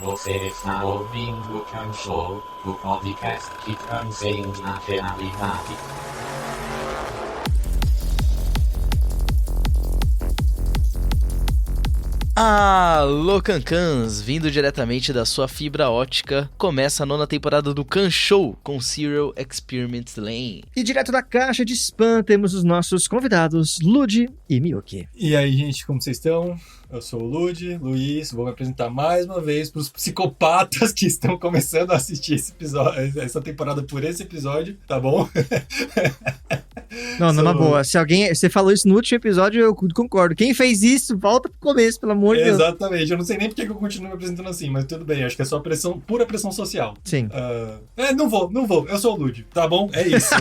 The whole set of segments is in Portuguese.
Você está ouvindo o Canshow, o podcast que transcende a realidade. Alô, Cancãs! Vindo diretamente da sua fibra ótica, começa a 9ª temporada do Canshow com Serial Experiment Lane. E direto da caixa de spam temos os nossos convidados, Lud e Miyuki. E aí, gente, como vocês estão? Eu sou o Lud, Luiz, vou me apresentar mais uma vez para os psicopatas que estão começando a assistir esse episódio, essa temporada por esse episódio, tá bom? Não, na boa. Você falou isso no último episódio, eu concordo. Quem fez isso, volta pro começo, pelo amor de Deus. Exatamente. Eu não sei nem porque que eu continuo me apresentando assim, mas tudo bem. Acho que é só pressão, pura pressão social. Sim. Não vou. Eu sou o Lud, tá bom? É isso.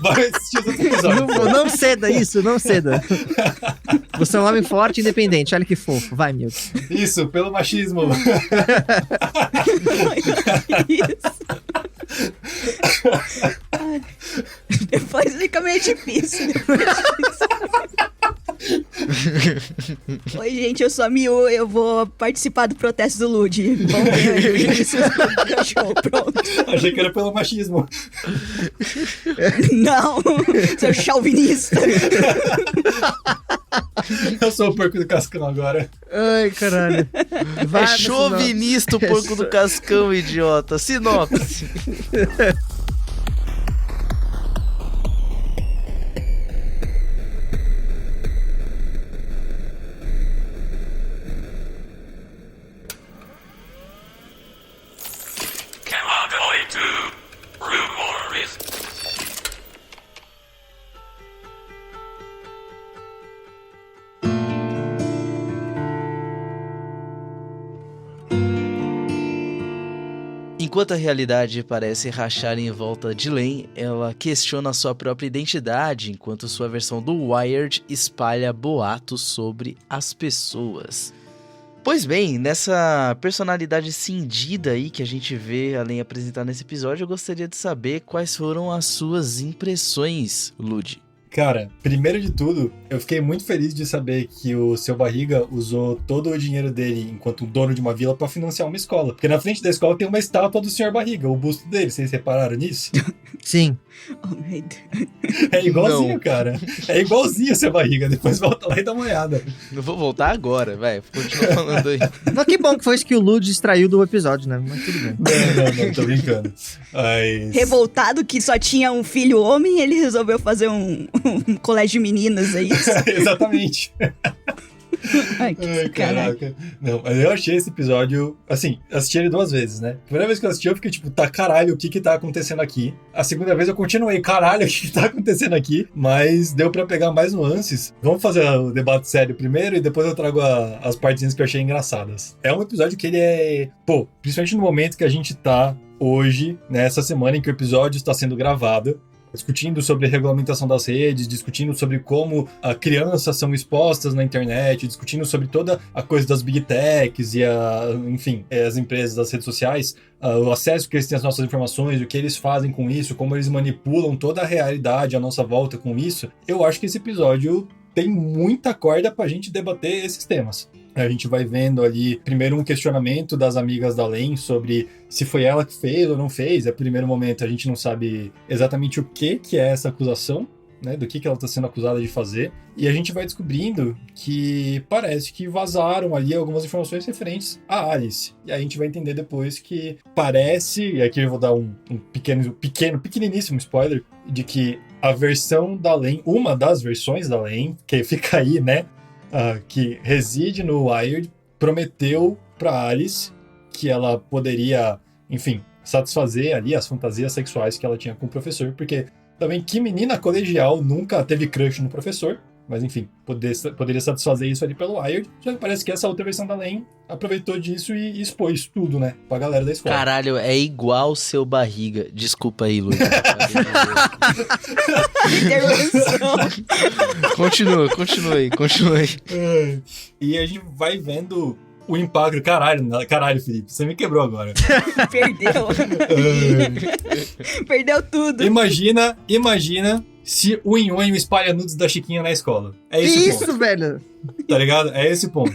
Vai assistir esse episódio. Não ceda isso, não ceda. Você é um homem forte e independente. Olha que fofo. Vai, Miyuki. Isso, pelo machismo. Isso. Depois fica meio difícil. Oi, gente, eu sou a Miu, eu vou participar do protesto do Lud. Vamos ver isso. Show, pronto. Achei que era pelo machismo. Não, seu chauvinista. Eu sou o porco do Cascão agora. Ai, caralho. É chauvinista o porco do Cascão, idiota. Sinopse. Enquanto a realidade parece rachar em volta de Lane, ela questiona sua própria identidade, enquanto sua versão do Wired espalha boatos sobre as pessoas. Pois bem, nessa personalidade cindida aí que a gente vê além apresentar nesse episódio, eu gostaria de saber quais foram as suas impressões, Lud. Cara, primeiro de tudo, eu fiquei muito feliz de saber que o Seu Barriga usou todo o dinheiro dele enquanto dono de uma vila pra financiar uma escola. Porque na frente da escola tem uma estátua do Sr. Barriga, o busto dele. Vocês repararam nisso? Sim. Oh, meu Deus. É igualzinho, Não. Cara. É igualzinho o Seu Barriga. Depois volta lá e dá uma olhada. Eu vou voltar agora, vai. Continua falando aí. Mas que bom que foi isso que o Lud extraiu do episódio, né? Mas tudo bem. Não, tô brincando. Mas... Revoltado que só tinha um filho homem, ele resolveu fazer um colégio de meninas, é isso? Exatamente. Ai, que Ai, sacanagem. caraca. Não, mas eu achei esse episódio, assim, assisti ele 2 vezes, né? Primeira vez que eu assisti, eu fiquei tipo, tá, caralho, o que tá acontecendo aqui? A segunda vez eu continuei, caralho, o que tá acontecendo aqui? Mas deu pra pegar mais nuances. Vamos fazer o debate sério primeiro e depois eu trago as partezinhas que eu achei engraçadas. É um episódio que ele é, principalmente no momento que a gente tá hoje, nessa semana em que o episódio está sendo gravado, discutindo sobre a regulamentação das redes, discutindo sobre como crianças são expostas na internet, discutindo sobre toda a coisa das big techs e, enfim, as empresas das redes sociais, o acesso que eles têm às nossas informações, o que eles fazem com isso, como eles manipulam toda a realidade à nossa volta com isso. Eu acho que esse episódio tem muita corda pra gente debater esses temas. A gente vai vendo ali, primeiro, um questionamento das amigas da Lane sobre se foi ela que fez ou não fez. Primeiro momento, a gente não sabe exatamente o que é essa acusação, né, do que ela está sendo acusada de fazer. E a gente vai descobrindo que parece que vazaram ali algumas informações referentes a Alice. E aí a gente vai entender depois que parece, e aqui eu vou dar um pequeniníssimo spoiler, de que a versão da Lane, uma das versões da Lane, que fica aí, né, que reside no Wired, prometeu para Alice que ela poderia, enfim, satisfazer ali as fantasias sexuais que ela tinha com o professor, porque também que menina colegial nunca teve crush no professor, mas enfim, poderia satisfazer isso ali pelo Wired. Só que parece que essa outra versão da Lane aproveitou disso e expôs tudo, né, pra galera da escola. Caralho, é igual Seu Barriga. Desculpa aí, Luiz. Intervenção. Continua aí. E a gente vai vendo o impacto. Caralho, Felipe, você me quebrou agora. Perdeu. Perdeu tudo. Imagina se o Nhonho espalha nudes da Chiquinha na escola. É esse o ponto. Isso, velho? Tá ligado? É esse o ponto.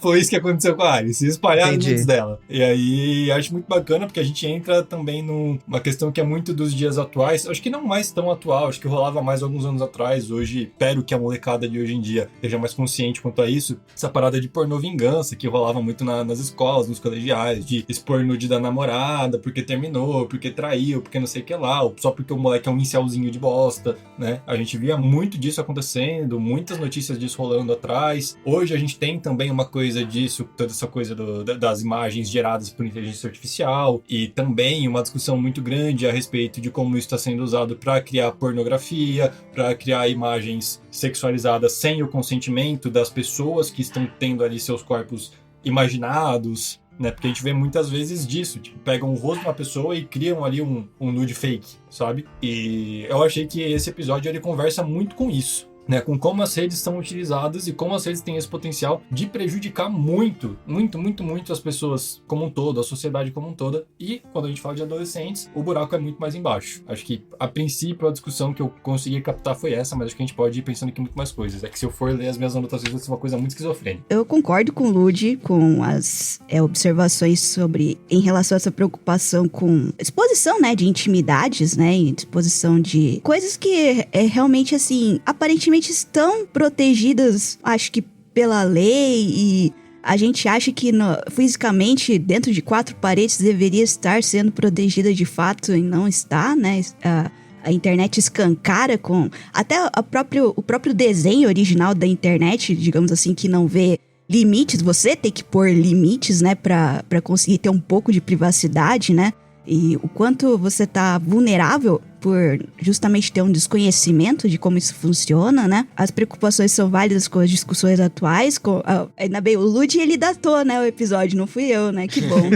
Foi isso que aconteceu com a Ari, se espalharam Entendi. nudes dela. E aí, acho muito bacana, porque a gente entra também numa questão que é muito dos dias atuais. Acho que não mais tão atual, acho que rolava mais alguns anos atrás. Hoje, espero que a molecada de hoje em dia esteja mais consciente quanto a isso. Essa parada de pornô vingança, que rolava muito nas escolas, nos colegiais, de expor nude da namorada, porque terminou, porque traiu, porque não sei o que lá, ou só porque o moleque é um incelzinho de bosta, né? A gente via muito disso acontecendo, muitas notícias disso rolando atrás. Hoje a gente tem também uma coisa disso, toda essa coisa das imagens geradas por inteligência artificial, e também uma discussão muito grande a respeito de como isso está sendo usado para criar pornografia, para criar imagens sexualizadas sem o consentimento das pessoas que estão tendo ali seus corpos imaginados, né? Porque a gente vê muitas vezes disso, tipo, pegam o rosto de uma pessoa e criam ali um nude fake, sabe? E eu achei que esse episódio ele conversa muito com isso, né, com como as redes são utilizadas e como as redes têm esse potencial de prejudicar muito as pessoas como um todo, a sociedade como um todo. E quando a gente fala de adolescentes, o buraco é muito mais embaixo. Acho que, a princípio, a discussão que eu consegui captar foi essa, mas acho que a gente pode ir pensando aqui muito mais coisas. É que se eu for ler as minhas anotações, vai ser uma coisa muito esquizofrênica. Eu concordo com o Lud, com as observações em relação a essa preocupação com exposição, né, de intimidades, né, e exposição de coisas que realmente, assim, aparentemente estão protegidas, acho que pela lei, e a gente acha que fisicamente, dentro de 4 paredes, deveria estar sendo protegida de fato e não está, né? A internet escancara com... Até o próprio desenho original da internet, digamos assim, que não vê limites. Você tem que pôr limites, né? Pra conseguir ter um pouco de privacidade, né? E o quanto você tá vulnerável por justamente ter um desconhecimento de como isso funciona, né? As preocupações são válidas com as discussões atuais. Ainda bem, o Lud, ele datou, né, o episódio, não fui eu, né? Que bom.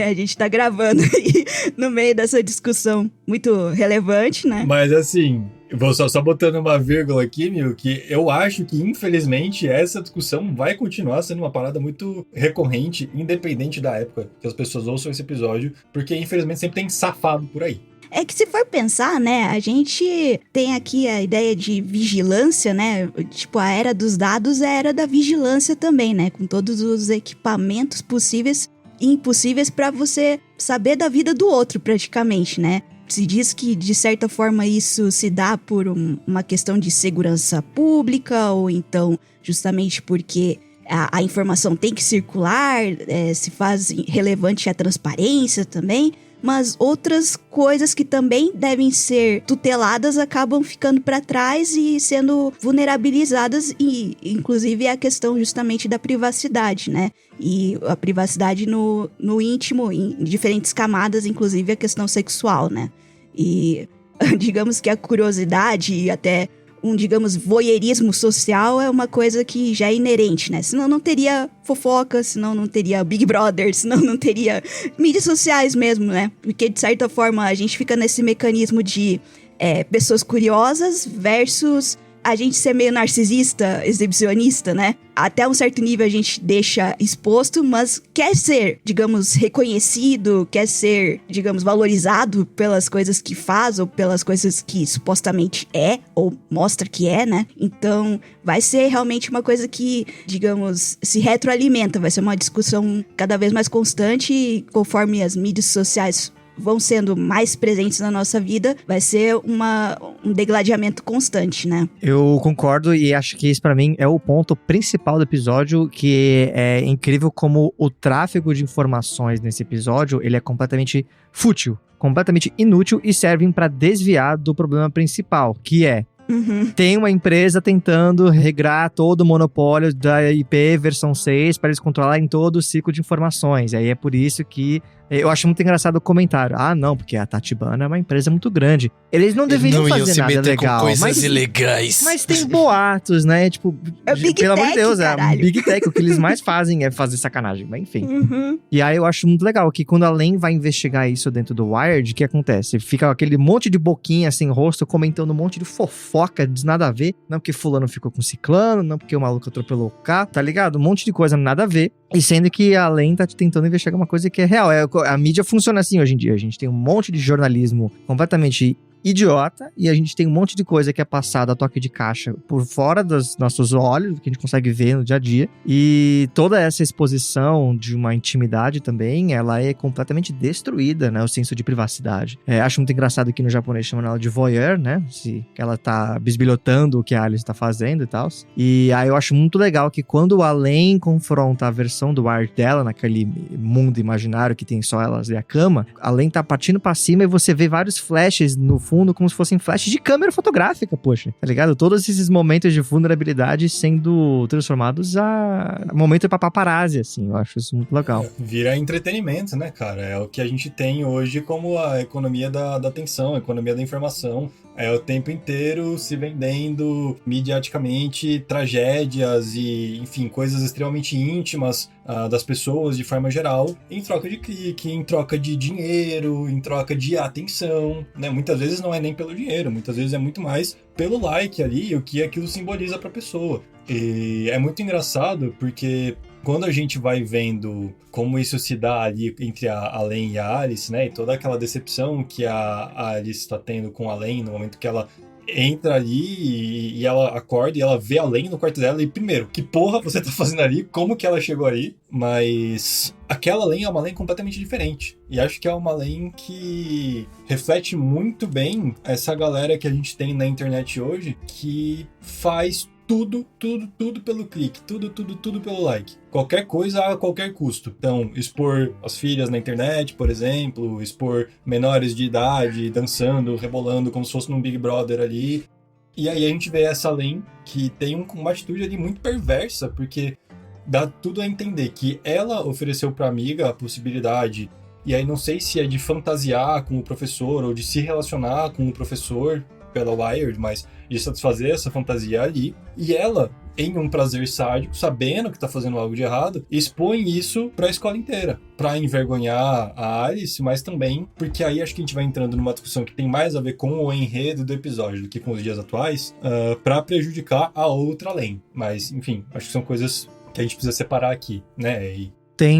A gente tá gravando aí no meio dessa discussão muito relevante, né? Mas assim, vou só botando uma vírgula aqui, Mil, que eu acho que, infelizmente, essa discussão vai continuar sendo uma parada muito recorrente, independente da época que as pessoas ouçam esse episódio, porque, infelizmente, sempre tem safado por aí. É que se for pensar, né, a gente tem aqui a ideia de vigilância, né, tipo, a era dos dados é a era da vigilância também, né, com todos os equipamentos possíveis e impossíveis para você saber da vida do outro, praticamente, né. Se diz que, de certa forma, isso se dá por uma questão de segurança pública, ou então justamente porque a informação tem que circular, se faz relevante a transparência também, mas outras coisas que também devem ser tuteladas acabam ficando para trás e sendo vulnerabilizadas, e inclusive a questão justamente da privacidade, né? E a privacidade no íntimo, em diferentes camadas, inclusive a questão sexual, né? E digamos que a curiosidade e até digamos, voyeurismo social é uma coisa que já é inerente, né? Senão não teria fofoca, senão não teria Big Brother, senão não teria mídias sociais mesmo, né? Porque, de certa forma, a gente fica nesse mecanismo de pessoas curiosas versus a gente ser meio narcisista, exibicionista, né? Até um certo nível a gente deixa exposto, mas quer ser, digamos, reconhecido, quer ser, digamos, valorizado pelas coisas que faz ou pelas coisas que supostamente é ou mostra que é, né? Então, vai ser realmente uma coisa que, digamos, se retroalimenta, vai ser uma discussão cada vez mais constante e conforme as mídias sociais vão sendo mais presentes na nossa vida, vai ser um degladiamento constante, né? Eu concordo e acho que isso pra mim é o ponto principal do episódio, que é incrível como o tráfego de informações nesse episódio, ele é completamente fútil, completamente inútil e servem pra desviar do problema principal, que é tem uma empresa tentando regrar todo o monopólio da IP versão 6 para eles controlarem todo o ciclo de informações. E aí é por isso que eu acho muito engraçado o comentário. Ah, não, porque a Tachibana é uma empresa muito grande. Eles não deveriam fazer nada legal. Com coisas ilegais. Mas tem boatos, né? Tipo, é Big pelo Tech, amor de Deus, caralho. é Big Tech. O que eles mais fazem é fazer sacanagem. Mas enfim. E aí eu acho muito legal que quando a Len vai investigar isso dentro do Wired, o que acontece? Fica aquele monte de boquinha sem rosto comentando um monte de fofoca, diz nada a ver. Não porque fulano ficou com ciclano, não porque o maluco atropelou o carro, tá ligado? Um monte de coisa nada a ver. E sendo que a Len tá tentando investigar uma coisa que é real. A mídia funciona assim hoje em dia. A gente tem um monte de jornalismo completamente idiota, e a gente tem um monte de coisa que é passada a toque de caixa por fora dos nossos olhos, que a gente consegue ver no dia a dia, e toda essa exposição de uma intimidade também, ela é completamente destruída, né, o senso de privacidade. Acho muito engraçado que no japonês chamam ela de voyeur, né, se ela tá bisbilhotando o que a Alice tá fazendo e tal, e aí eu acho muito legal que quando o Allen confronta a versão do Wired dela, naquele mundo imaginário que tem só elas e a cama, Allen tá partindo pra cima e você vê vários flashes no fundo, como se fossem flashes de câmera fotográfica, poxa, tá ligado? Todos esses momentos de vulnerabilidade sendo transformados a momento pra paparazzi, assim, eu acho isso muito legal. Vira entretenimento, né, cara? É o que a gente tem hoje como a economia da atenção, a economia da informação. É o tempo inteiro se vendendo mediaticamente tragédias e, enfim, coisas extremamente íntimas das pessoas de forma geral, em troca de clique, em troca de dinheiro, em troca de atenção, né? Muitas vezes não é nem pelo dinheiro, muitas vezes é muito mais pelo like ali, o que aquilo simboliza para a pessoa. E é muito engraçado porque quando a gente vai vendo como isso se dá ali entre a Allen e a Alice, né? E toda aquela decepção que a Alice está tendo com a Allen no momento que ela entra ali e ela acorda e ela vê a Allen no quarto dela e, primeiro, que porra você tá fazendo ali? Como que ela chegou ali? Mas aquela Allen é uma Allen completamente diferente. E acho que é uma Allen que reflete muito bem essa galera que a gente tem na internet hoje, que faz tudo pelo clique, tudo pelo like. Qualquer coisa a qualquer custo. Então, expor as filhas na internet, por exemplo, expor menores de idade dançando, rebolando como se fosse num Big Brother ali. E aí a gente vê essa Allen que tem uma atitude ali muito perversa, porque dá tudo a entender que ela ofereceu pra amiga a possibilidade, e aí não sei se é de fantasiar com o professor ou de se relacionar com o professor pela Wired, mas de satisfazer essa fantasia ali, e ela, em um prazer sádico, sabendo que tá fazendo algo de errado, expõe isso pra escola inteira, pra envergonhar a Alice, mas também porque aí acho que a gente vai entrando numa discussão que tem mais a ver com o enredo do episódio do que com os dias atuais, pra prejudicar a outra Allen. Mas, enfim, acho que são coisas que a gente precisa separar aqui, né? Tem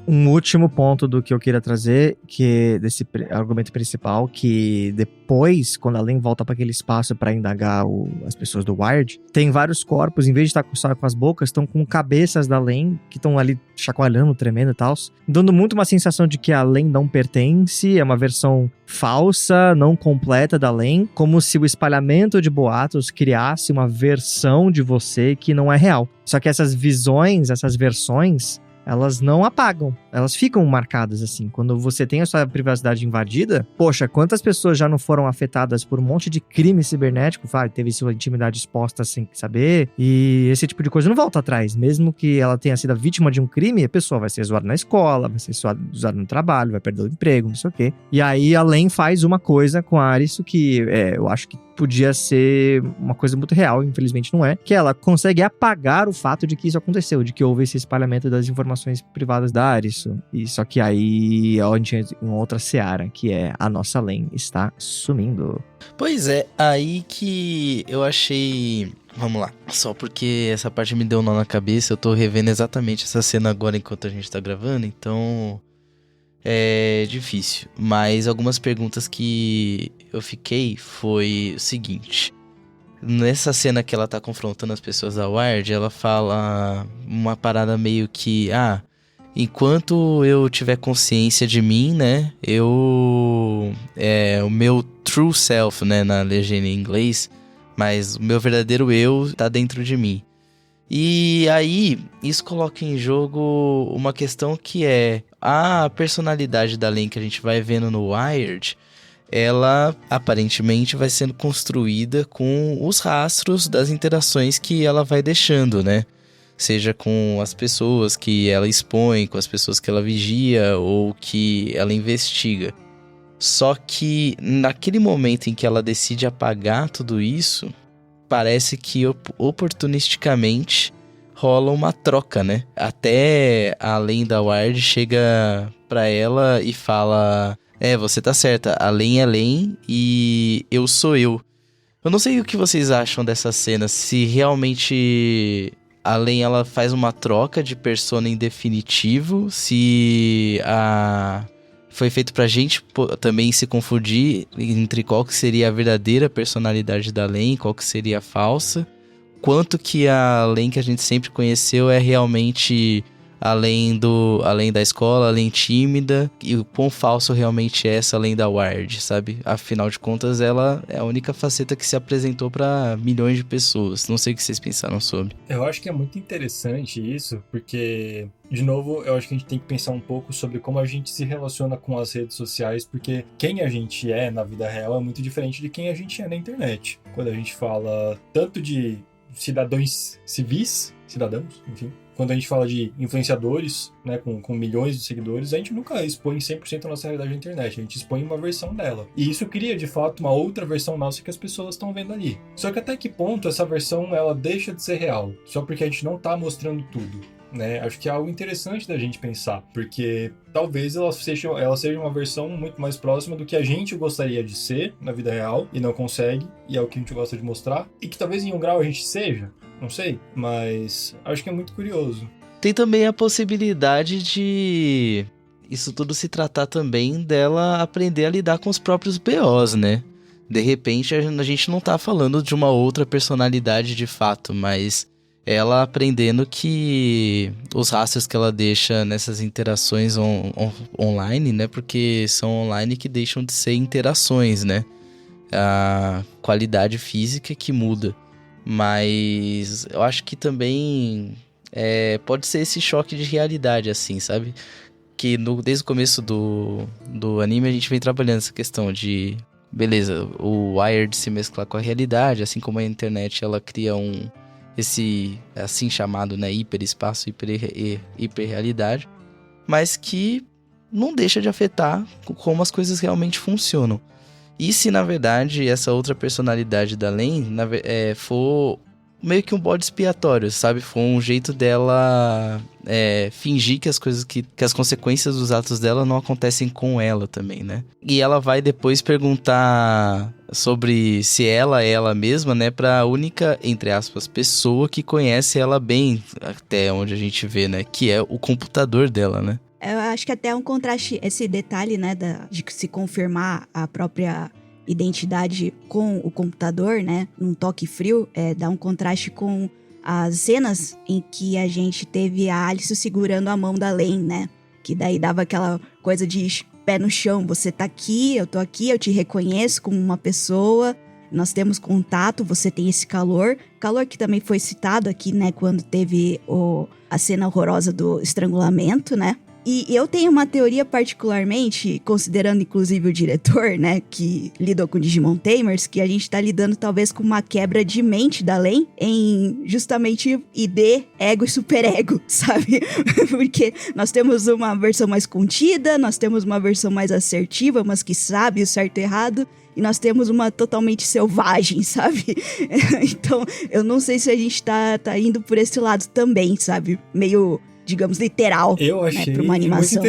um último ponto do que eu queria trazer, que é desse argumento principal, que depois, quando a Allen volta para aquele espaço para indagar as pessoas do Wired, tem vários corpos, em vez de estar só com as bocas, estão com cabeças da Allen, que estão ali chacoalhando, tremendo e tal, dando muito uma sensação de que a Allen não pertence, é uma versão falsa, não completa da Allen, como se o espalhamento de boatos criasse uma versão de você que não é real. Só que essas visões, essas versões, elas não apagam, elas ficam marcadas assim. Quando você tem a sua privacidade invadida, poxa, quantas pessoas já não foram afetadas por um monte de crime cibernético, teve sua intimidade exposta sem saber, e esse tipo de coisa não volta atrás. Mesmo que ela tenha sido a vítima de um crime, a pessoa vai ser zoada na escola, vai ser zoada no trabalho, vai perder o emprego, não sei o quê. E aí a Allen faz uma coisa com a Alice que eu acho que podia ser uma coisa muito real, infelizmente não é, que ela consegue apagar o fato de que isso aconteceu, de que houve esse espalhamento das informações privadas da Alice. E só que aí a gente entra em outra seara, que é a nossa Allen está sumindo. Pois é, aí que eu achei... Vamos lá, só porque essa parte me deu um nó na cabeça, eu tô revendo exatamente essa cena agora enquanto a gente tá gravando, então... é difícil, mas algumas perguntas que eu fiquei foi o seguinte. Nessa cena que ela tá confrontando as pessoas da Wired, ela fala uma parada meio que, enquanto eu tiver consciência de mim, né, o meu true self, né, na legenda em inglês, mas o meu verdadeiro eu tá dentro de mim. E aí, isso coloca em jogo uma questão que é a personalidade da Allen que a gente vai vendo no Wired, ela aparentemente vai sendo construída com os rastros das interações que ela vai deixando, né? Seja com as pessoas que ela expõe, com as pessoas que ela vigia ou que ela investiga. Só que naquele momento em que ela decide apagar tudo isso, parece que oportunisticamente rola uma troca, né? Até a Allen da Wired chega pra ela e fala... você tá certa, Allen é Allen e eu sou eu. Eu não sei o que vocês acham dessa cena, se realmente a Allen ela faz uma troca de persona em definitivo, se a foi feito pra gente também se confundir entre qual que seria a verdadeira personalidade da Len, qual que seria a falsa. Quanto que a Len que a gente sempre conheceu é realmente além da escola, além tímida, e o quão falso realmente é essa além da Wired, sabe? Afinal de contas, ela é a única faceta que se apresentou pra milhões de pessoas. Não sei o que vocês pensaram sobre. Eu acho que é muito interessante isso, porque, de novo, eu acho que a gente tem que pensar um pouco sobre como a gente se relaciona com as redes sociais, porque quem a gente é na vida real é muito diferente de quem a gente é na internet. Quando a gente fala tanto de cidadãos civis, cidadãos, enfim, quando a gente fala de influenciadores, né, com milhões de seguidores, a gente nunca expõe 100% a nossa realidade na internet, a gente expõe uma versão dela. E isso cria, de fato, uma outra versão nossa que as pessoas estão vendo ali. Só que até que ponto essa versão, ela deixa de ser real? Só porque a gente não tá mostrando tudo, né? Acho que é algo interessante da gente pensar, porque talvez ela seja uma versão muito mais próxima do que a gente gostaria de ser na vida real, e não consegue, e é o que a gente gosta de mostrar, e que talvez em um grau a gente seja, não sei, mas acho que é muito curioso. Tem também a possibilidade de isso tudo se tratar também dela aprender a lidar com os próprios BOs, né? De repente a gente não tá falando de uma outra personalidade de fato, mas ela aprendendo que os rastros que ela deixa nessas interações online, né? Porque são online que deixam de ser interações, né? A qualidade física que muda. Mas eu acho que também pode ser esse choque de realidade, assim, sabe? Que desde o começo do anime a gente vem trabalhando essa questão de... Beleza, o Wired se mesclar com a realidade, assim como a internet ela cria esse assim chamado, né, hiperespaço, hiperrealidade, mas que não deixa de afetar como as coisas realmente funcionam. E se, na verdade, essa outra personalidade da Len for meio que um bode expiatório, sabe? Foi um jeito dela fingir que as coisas que as consequências dos atos dela não acontecem com ela também, né? E ela vai depois perguntar sobre se ela é ela mesma, né? Pra única, entre aspas, pessoa que conhece ela bem, até onde a gente vê, né? Que é o computador dela, né? Eu acho que até é um contraste, esse detalhe, né, de se confirmar a própria identidade com o computador, né, num toque frio, dá um contraste com as cenas em que a gente teve a Alice segurando a mão da Len, né, que daí dava aquela coisa de pé no chão, você tá aqui, eu tô aqui, eu te reconheço como uma pessoa, nós temos contato, você tem esse calor que também foi citado aqui, né, quando teve a cena horrorosa do estrangulamento, né. E eu tenho uma teoria particularmente, considerando inclusive o diretor, né, que lidou com Digimon Tamers, que a gente tá lidando talvez com uma quebra de mente da Len em justamente ID, ego e superego, sabe? Porque nós temos uma versão mais contida, nós temos uma versão mais assertiva, mas que sabe o certo e errado, e nós temos uma totalmente selvagem, sabe? Então, eu não sei se a gente tá indo por esse lado também, sabe? Meio... digamos, literal. Eu achei, né, pra uma animação.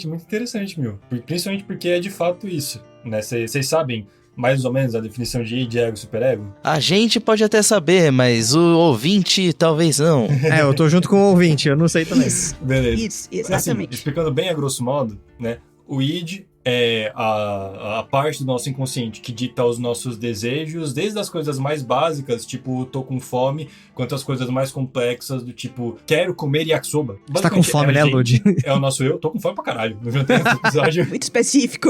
muito interessante, meu. Principalmente porque é de fato isso, né? Vocês sabem mais ou menos a definição de ego e superego? A gente pode até saber, mas o ouvinte talvez não. Eu tô junto com o ouvinte, eu não sei também. Beleza. Isso, exatamente. Assim, explicando bem a grosso modo, né? O id é a parte do nosso inconsciente que dita os nossos desejos, desde as coisas mais básicas, tipo, tô com fome, quanto as coisas mais complexas, do tipo, quero comer yakisoba. Você tá com fome, né, Lud? É o nosso eu, tô com fome pra caralho. No episódio. Muito específico.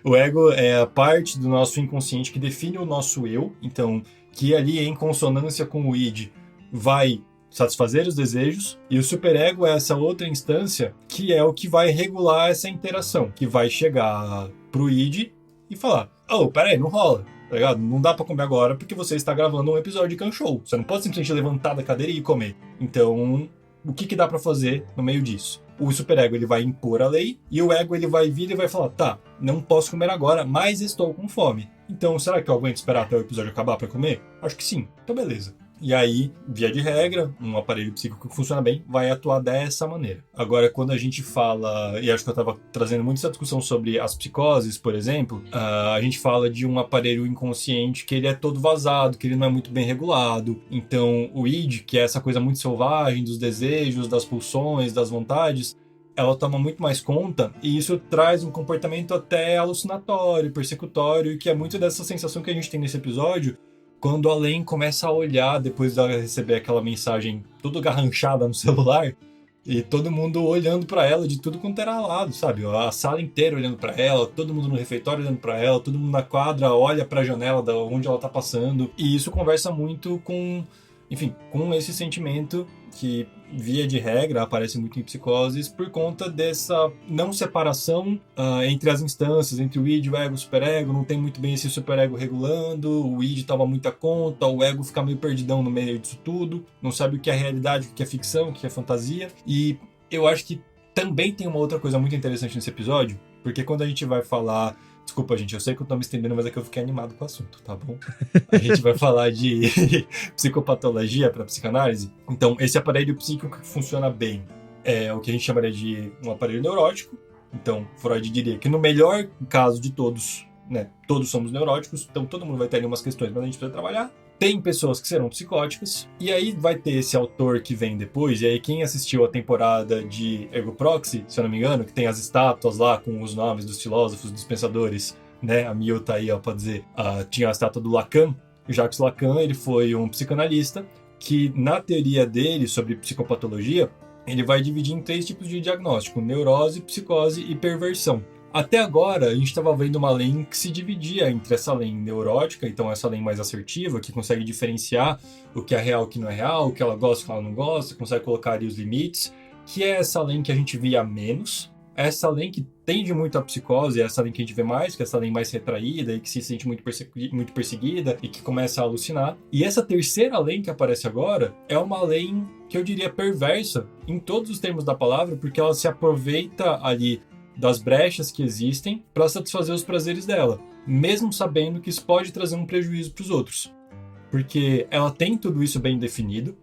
O ego é a parte do nosso inconsciente que define o nosso eu, então, que ali em consonância com o id vai satisfazer os desejos, e o superego é essa outra instância que é o que vai regular essa interação, que vai chegar pro id e falar, peraí, não rola, tá ligado? Não dá pra comer agora porque você está gravando um episódio de Kanshou, você não pode simplesmente levantar da cadeira e comer. Então, o que dá pra fazer no meio disso? O superego, ele vai impor a lei, e o ego, ele vai vir e vai falar, tá, não posso comer agora, mas estou com fome. Então, será que eu aguento esperar até o episódio acabar pra comer? Acho que sim, então beleza. E aí, via de regra, um aparelho psíquico que funciona bem vai atuar dessa maneira. Agora, quando a gente fala, e acho que eu estava trazendo muito essa discussão sobre as psicoses, por exemplo, a gente fala de um aparelho inconsciente que ele é todo vazado, que ele não é muito bem regulado. Então, o id, que é essa coisa muito selvagem dos desejos, das pulsões, das vontades, ela toma muito mais conta, e isso traz um comportamento até alucinatório, persecutório, que é muito dessa sensação que a gente tem nesse episódio, quando a Len começa a olhar, depois dela receber aquela mensagem toda garranchada no celular, e todo mundo olhando pra ela de tudo quanto era lado, sabe? A sala inteira olhando pra ela, todo mundo no refeitório olhando pra ela, todo mundo na quadra olha pra janela da onde ela tá passando. E isso conversa muito com, enfim, com esse sentimento que, via de regra, aparece muito em Psicoses por conta dessa não separação entre as instâncias, entre o id, o ego e o superego. Não tem muito bem esse superego regulando, o id toma muita conta, o ego fica meio perdidão no meio disso tudo, não sabe o que é realidade, o que é ficção, o que é fantasia. E eu acho que também tem uma outra coisa muito interessante nesse episódio, porque quando a gente vai falar... Desculpa, gente, eu sei que eu tô me estendendo, mas é que eu fiquei animado com o assunto, tá bom? A gente vai falar de psicopatologia para psicanálise. Então, esse aparelho psíquico que funciona bem é o que a gente chamaria de um aparelho neurótico. Então, Freud diria que no melhor caso de todos, né, todos somos neuróticos, então todo mundo vai ter ali umas questões, mas a gente precisa trabalhar. Tem pessoas que serão psicóticas, e aí vai ter esse autor que vem depois, e aí quem assistiu a temporada de Ergo Proxy, se eu não me engano, que tem as estátuas lá com os nomes dos filósofos, dos pensadores, né? A Mil tá aí, ó, pra dizer, tinha a estátua do Lacan. Jacques Lacan, ele foi um psicanalista que, na teoria dele sobre psicopatologia, ele vai dividir em 3 tipos de diagnóstico: neurose, psicose e perversão. Até agora, a gente estava vendo uma Len que se dividia entre essa Len neurótica, então essa Len mais assertiva, que consegue diferenciar o que é real e o que não é real, o que ela gosta e o que ela não gosta, consegue colocar ali os limites, que é essa Len que a gente via menos, essa Len que tende muito à psicose, é essa Len que a gente vê mais, que é essa Len mais retraída e que se sente muito perseguida e que começa a alucinar. E essa terceira Len que aparece agora é uma Len que eu diria perversa, em todos os termos da palavra, porque ela se aproveita ali das brechas que existem para satisfazer os prazeres dela, mesmo sabendo que isso pode trazer um prejuízo para os outros. Porque ela tem tudo isso bem definido,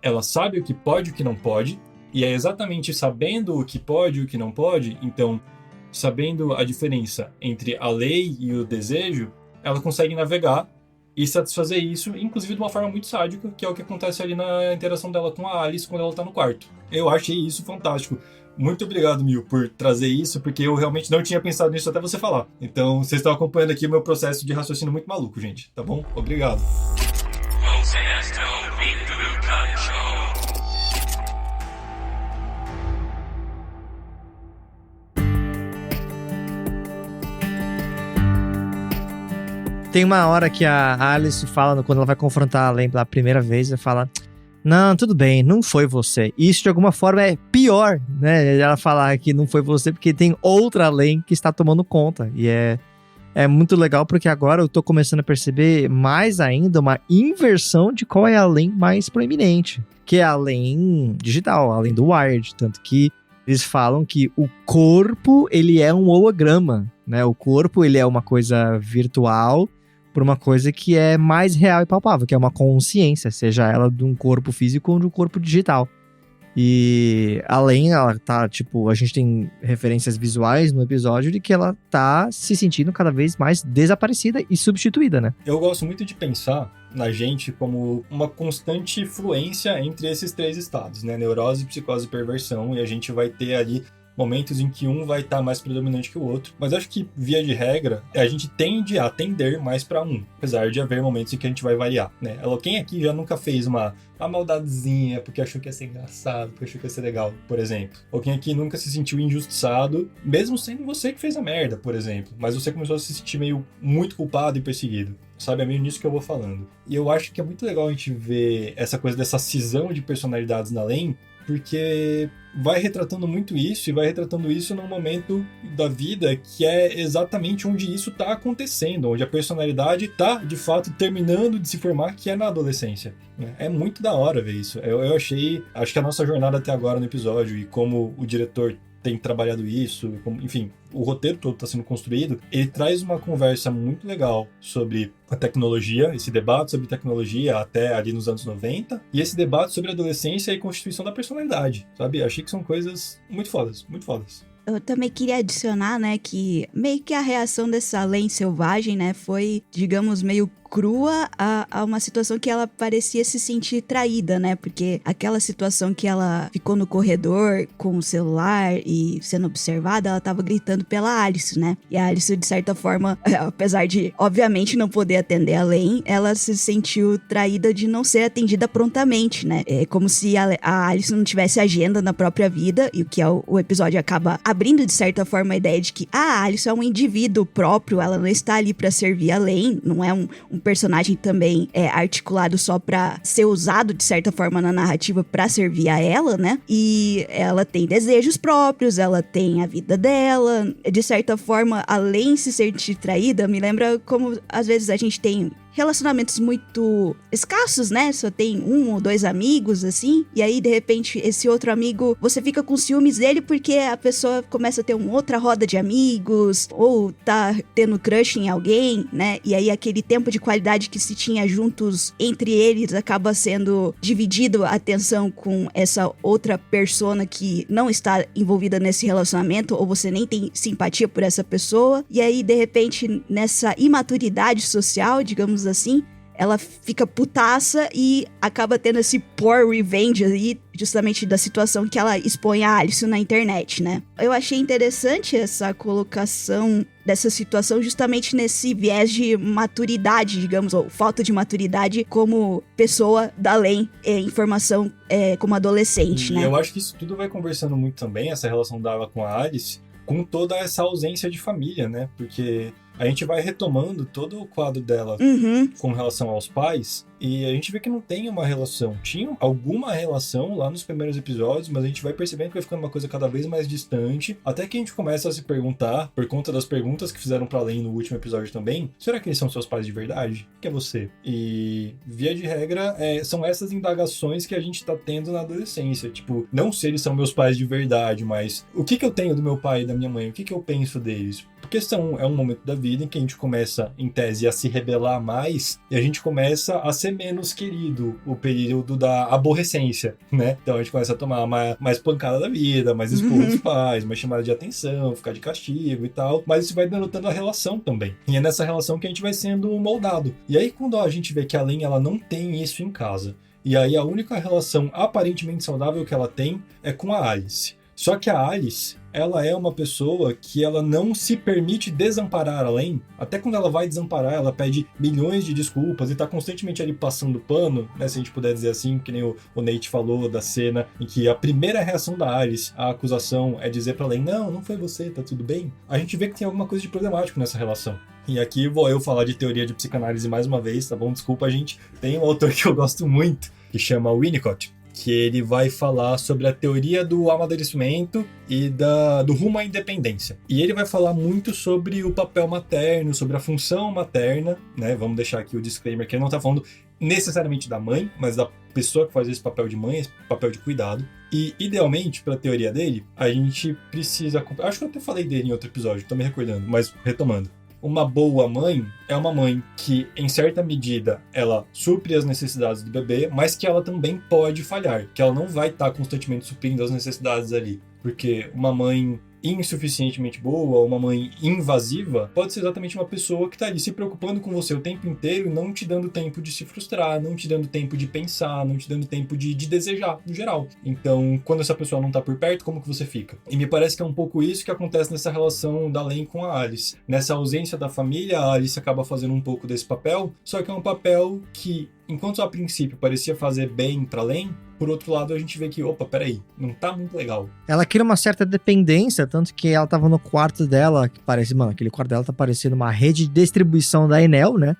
ela sabe o que pode e o que não pode, e é exatamente sabendo o que pode e o que não pode, então, sabendo a diferença entre a lei e o desejo, ela consegue navegar e satisfazer isso, inclusive de uma forma muito sádica, que é o que acontece ali na interação dela com a Alice quando ela tá no quarto. Eu achei isso fantástico. Muito obrigado, Mil, por trazer isso, porque eu realmente não tinha pensado nisso até você falar. Então, vocês estão acompanhando aqui o meu processo de raciocínio muito maluco, gente. Tá bom? Obrigado. Tem uma hora que a Alice fala, quando ela vai confrontar a Len pela primeira vez, ela fala: não, tudo bem, não foi você. Isso, de alguma forma, é pior, né? Ela falar que não foi você, porque tem outra Len que está tomando conta. E é muito legal, porque agora eu tô começando a perceber mais ainda uma inversão de qual é a Len mais proeminente, que é a Len digital, a Len do Wired. Tanto que eles falam que o corpo, ele é um holograma, né? O corpo, ele é uma coisa virtual por uma coisa que é mais real e palpável, que é uma consciência, seja ela de um corpo físico ou de um corpo digital. E além, ela tá, tipo, a gente tem referências visuais no episódio de que ela tá se sentindo cada vez mais desaparecida e substituída, né? Eu gosto muito de pensar na gente como uma constante fluência entre esses 3 estados, né? Neurose, psicose e perversão, e a gente vai ter ali momentos em que um vai estar mais predominante que o outro. Mas acho que, via de regra, a gente tende a tender mais para um, apesar de haver momentos em que a gente vai variar, né? Quem aqui já nunca fez uma maldadezinha porque achou que ia ser engraçado, porque achou que ia ser legal, por exemplo? Ou quem aqui nunca se sentiu injustiçado, mesmo sendo você que fez a merda, por exemplo, mas você começou a se sentir meio muito culpado e perseguido? Sabe, é meio nisso que eu vou falando. E eu acho que é muito legal a gente ver essa coisa dessa cisão de personalidades na Len, porque vai retratando muito isso, e vai retratando isso num momento da vida que é exatamente onde isso tá acontecendo, onde a personalidade tá, de fato, terminando de se formar, que é na adolescência. É muito da hora ver isso. Eu acho que a nossa jornada até agora no episódio, e como o diretor tem trabalhado isso, enfim, o roteiro todo está sendo construído, ele traz uma conversa muito legal sobre a tecnologia, esse debate sobre tecnologia até ali nos anos 90, e esse debate sobre a adolescência e constituição da personalidade, sabe? Achei que são coisas muito fodas, muito fodas. Eu também queria adicionar, né, que meio que a reação dessa Len selvagem, né, foi, digamos, meio crua a uma situação que ela parecia se sentir traída, né? Porque aquela situação que ela ficou no corredor com o celular e sendo observada, ela tava gritando pela Alice, né? E a Alice, de certa forma, apesar de, obviamente, não poder atender a Lane, ela se sentiu traída de não ser atendida prontamente, né? É como se a Alice não tivesse agenda na própria vida, e o que o episódio acaba abrindo, de certa forma, a ideia de que a Alice é um indivíduo próprio, ela não está ali pra servir a Lane, não é um personagem também articulado só pra ser usado, de certa forma, na narrativa pra servir a ela, né? E ela tem desejos próprios, ela tem a vida dela, de certa forma, além de se sentir traída, me lembra como, às vezes, a gente tem relacionamentos muito escassos, né? Só tem 1 ou 2 amigos, assim. E aí, de repente, esse outro amigo, você fica com ciúmes dele porque a pessoa começa a ter uma outra roda de amigos, ou tá tendo crush em alguém, né? E aí, aquele tempo de qualidade que se tinha juntos entre eles acaba sendo dividido a atenção com essa outra persona que não está envolvida nesse relacionamento, ou você nem tem simpatia por essa pessoa. E aí, de repente, nessa imaturidade social, digamos assim, ela fica putaça e acaba tendo esse poor revenge aí, justamente da situação que ela expõe a Alice na internet, né? Eu achei interessante essa colocação dessa situação justamente nesse viés de maturidade, digamos, ou falta de maturidade como pessoa da Lane em formação como adolescente, né? Eu acho que isso tudo vai conversando muito também, essa relação dela com a Alice, com toda essa ausência de família, né? Porque a gente vai retomando todo o quadro dela com relação aos pais, e a gente vê que não tem uma relação. Tinha alguma relação lá nos primeiros episódios, mas a gente vai percebendo que vai ficando uma coisa cada vez mais distante, até que a gente começa a se perguntar, por conta das perguntas que fizeram pra Lane no último episódio também, será que eles são seus pais de verdade? Que é você? E, via de regra, são essas indagações que a gente tá tendo na adolescência. Tipo, não se eles são meus pais de verdade, mas o que eu tenho do meu pai e da minha mãe? O que eu penso deles? Porque é um momento da vida em que a gente começa, em tese, a se rebelar mais, e a gente começa a ser menos querido, o período da aborrecência, né? Então a gente começa a tomar mais pancada da vida, mais expor os pais, mais chamada de atenção, ficar de castigo e tal, mas isso vai denotando a relação também. E é nessa relação que a gente vai sendo moldado. E aí quando a gente vê que a Lane, ela não tem isso em casa, e aí a única relação aparentemente saudável que ela tem é com a Alice. Só que a Alice, ela é uma pessoa que ela não se permite desamparar a Lane. Até quando ela vai desamparar, ela pede milhões de desculpas e tá constantemente ali passando pano, né? Se a gente puder dizer assim, que nem o Nate falou da cena em que a primeira reação da Alice à acusação é dizer pra Lane, não foi você, tá tudo bem. A gente vê que tem alguma coisa de problemático nessa relação. E aqui vou eu falar de teoria de psicanálise mais uma vez, tá bom? Desculpa, gente. Tem um autor que eu gosto muito, que chama Winnicott, que ele vai falar sobre a teoria do amadurecimento e do rumo à independência. E ele vai falar muito sobre o papel materno, sobre a função materna, né? Vamos deixar aqui o disclaimer que ele não está falando necessariamente da mãe, mas da pessoa que faz esse papel de mãe, esse papel de cuidado. E, idealmente, para a teoria dele, a gente precisa... Acho que eu até falei dele em outro episódio, tô me recordando, mas retomando. Uma boa mãe é uma mãe que, em certa medida, ela supre as necessidades do bebê, mas que ela também pode falhar, que ela não vai estar constantemente suprindo as necessidades ali. Porque uma mãe insuficientemente boa, uma mãe invasiva, pode ser exatamente uma pessoa que está ali se preocupando com você o tempo inteiro e não te dando tempo de se frustrar, não te dando tempo de pensar, não te dando tempo de desejar, no geral. Então, quando essa pessoa não está por perto, como que você fica? E me parece que é um pouco isso que acontece nessa relação da Lane com a Alice. Nessa ausência da família, a Alice acaba fazendo um pouco desse papel, só que é um papel que, enquanto a princípio parecia fazer bem pra Lane, por outro lado, a gente vê que, opa, peraí, não tá muito legal. Ela cria uma certa dependência, tanto que ela tava no quarto dela, que parece, mano, aquele quarto dela tá parecendo uma rede de distribuição da Enel, né?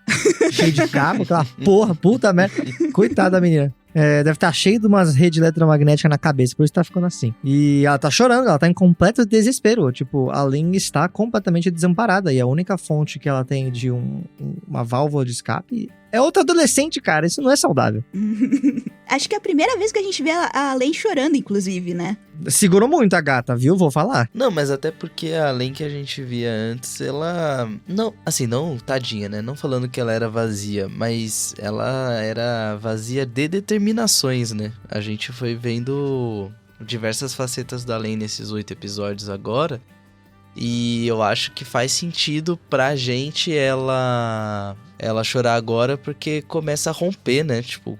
Cheio de cabo, aquela porra, puta merda. Coitada da menina. Deve estar cheio de umas redes eletromagnéticas na cabeça, por isso tá ficando assim. E ela tá chorando, ela tá em completo desespero. Tipo, a Lane está completamente desamparada. E a única fonte que ela tem de uma válvula de escape é outra adolescente, cara. Isso não é saudável. Acho que é a primeira vez que a gente vê a Lane chorando, inclusive, né? Segurou muito a gata, viu? Vou falar. Não, mas até porque a Lane que a gente via antes, ela... Não, assim, não tadinha, né? Não falando que ela era vazia, mas ela era vazia de determinações, né? A gente foi vendo diversas facetas da Lane nesses 8 episódios agora. E eu acho que faz sentido pra gente ela ela chorar agora porque começa a romper, né? Tipo,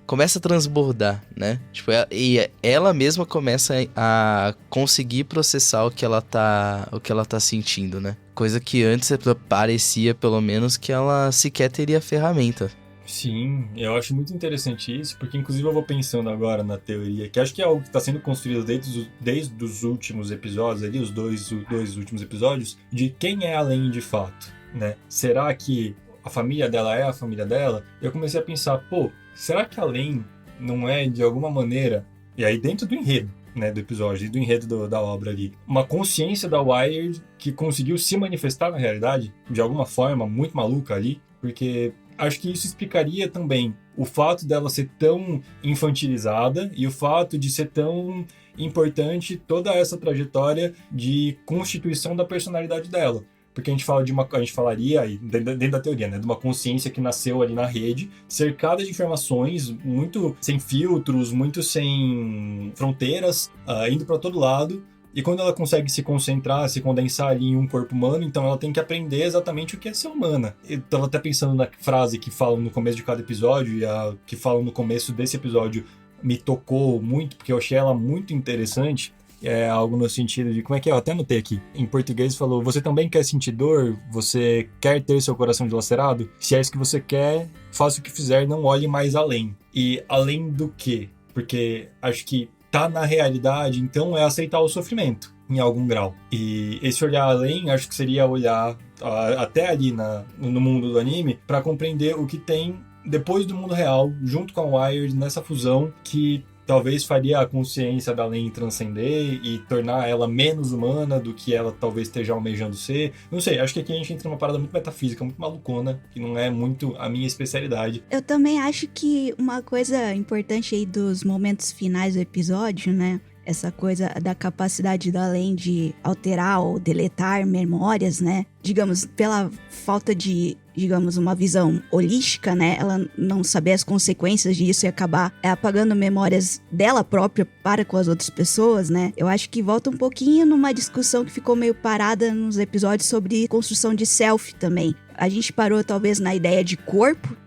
começa a transbordar, né? Tipo, e ela mesma começa a conseguir processar o que ela tá sentindo, né? Coisa que antes parecia, pelo menos, que ela sequer teria ferramenta. Sim, eu acho muito interessante isso, porque inclusive eu vou pensando agora na teoria, que acho que é algo que está sendo construído desde os últimos episódios ali, os dois últimos episódios, de quem é a Len de fato, né? Será que a família dela é a família dela? Eu comecei a pensar, pô, será que a Len não é, de alguma maneira, e aí dentro do enredo, né, do episódio, do enredo da obra ali, uma consciência da Wired que conseguiu se manifestar na realidade, de alguma forma muito maluca ali, porque acho que isso explicaria também o fato dela ser tão infantilizada e o fato de ser tão importante toda essa trajetória de constituição da personalidade dela. Porque a gente falaria, aí, dentro da teoria, né, de uma consciência que nasceu ali na rede, cercada de informações, muito sem filtros, muito sem fronteiras, indo para todo lado. E quando ela consegue se concentrar, se condensar ali em um corpo humano, então ela tem que aprender exatamente o que é ser humana. Eu tava até pensando na frase que falam no começo de cada episódio, e a que falam no começo desse episódio me tocou muito, porque eu achei ela muito interessante. É algo no sentido de, como é que é? Eu até anotei aqui. Em português falou, você também quer sentir dor? Você quer ter seu coração dilacerado? Se é isso que você quer, faça o que fizer, não olhe mais além. E além do quê? Porque acho que tá na realidade, então é aceitar o sofrimento, em algum grau. E esse olhar além, acho que seria olhar até ali no mundo do anime, para compreender o que tem depois do mundo real, junto com a Wired, nessa fusão que talvez faria a consciência da Len transcender e tornar ela menos humana do que ela talvez esteja almejando ser. Não sei, acho que aqui a gente entra numa parada muito metafísica, muito malucona, que não é muito a minha especialidade. Eu também acho que uma coisa importante aí dos momentos finais do episódio, né? Essa coisa da capacidade da Len de alterar ou deletar memórias, né? Digamos, pela falta de, uma visão holística, né? Ela não saber as consequências disso e acabar apagando memórias dela própria para com as outras pessoas, né? Eu acho que volta um pouquinho numa discussão que ficou meio parada nos episódios sobre construção de self também. A gente parou talvez na ideia de corpo,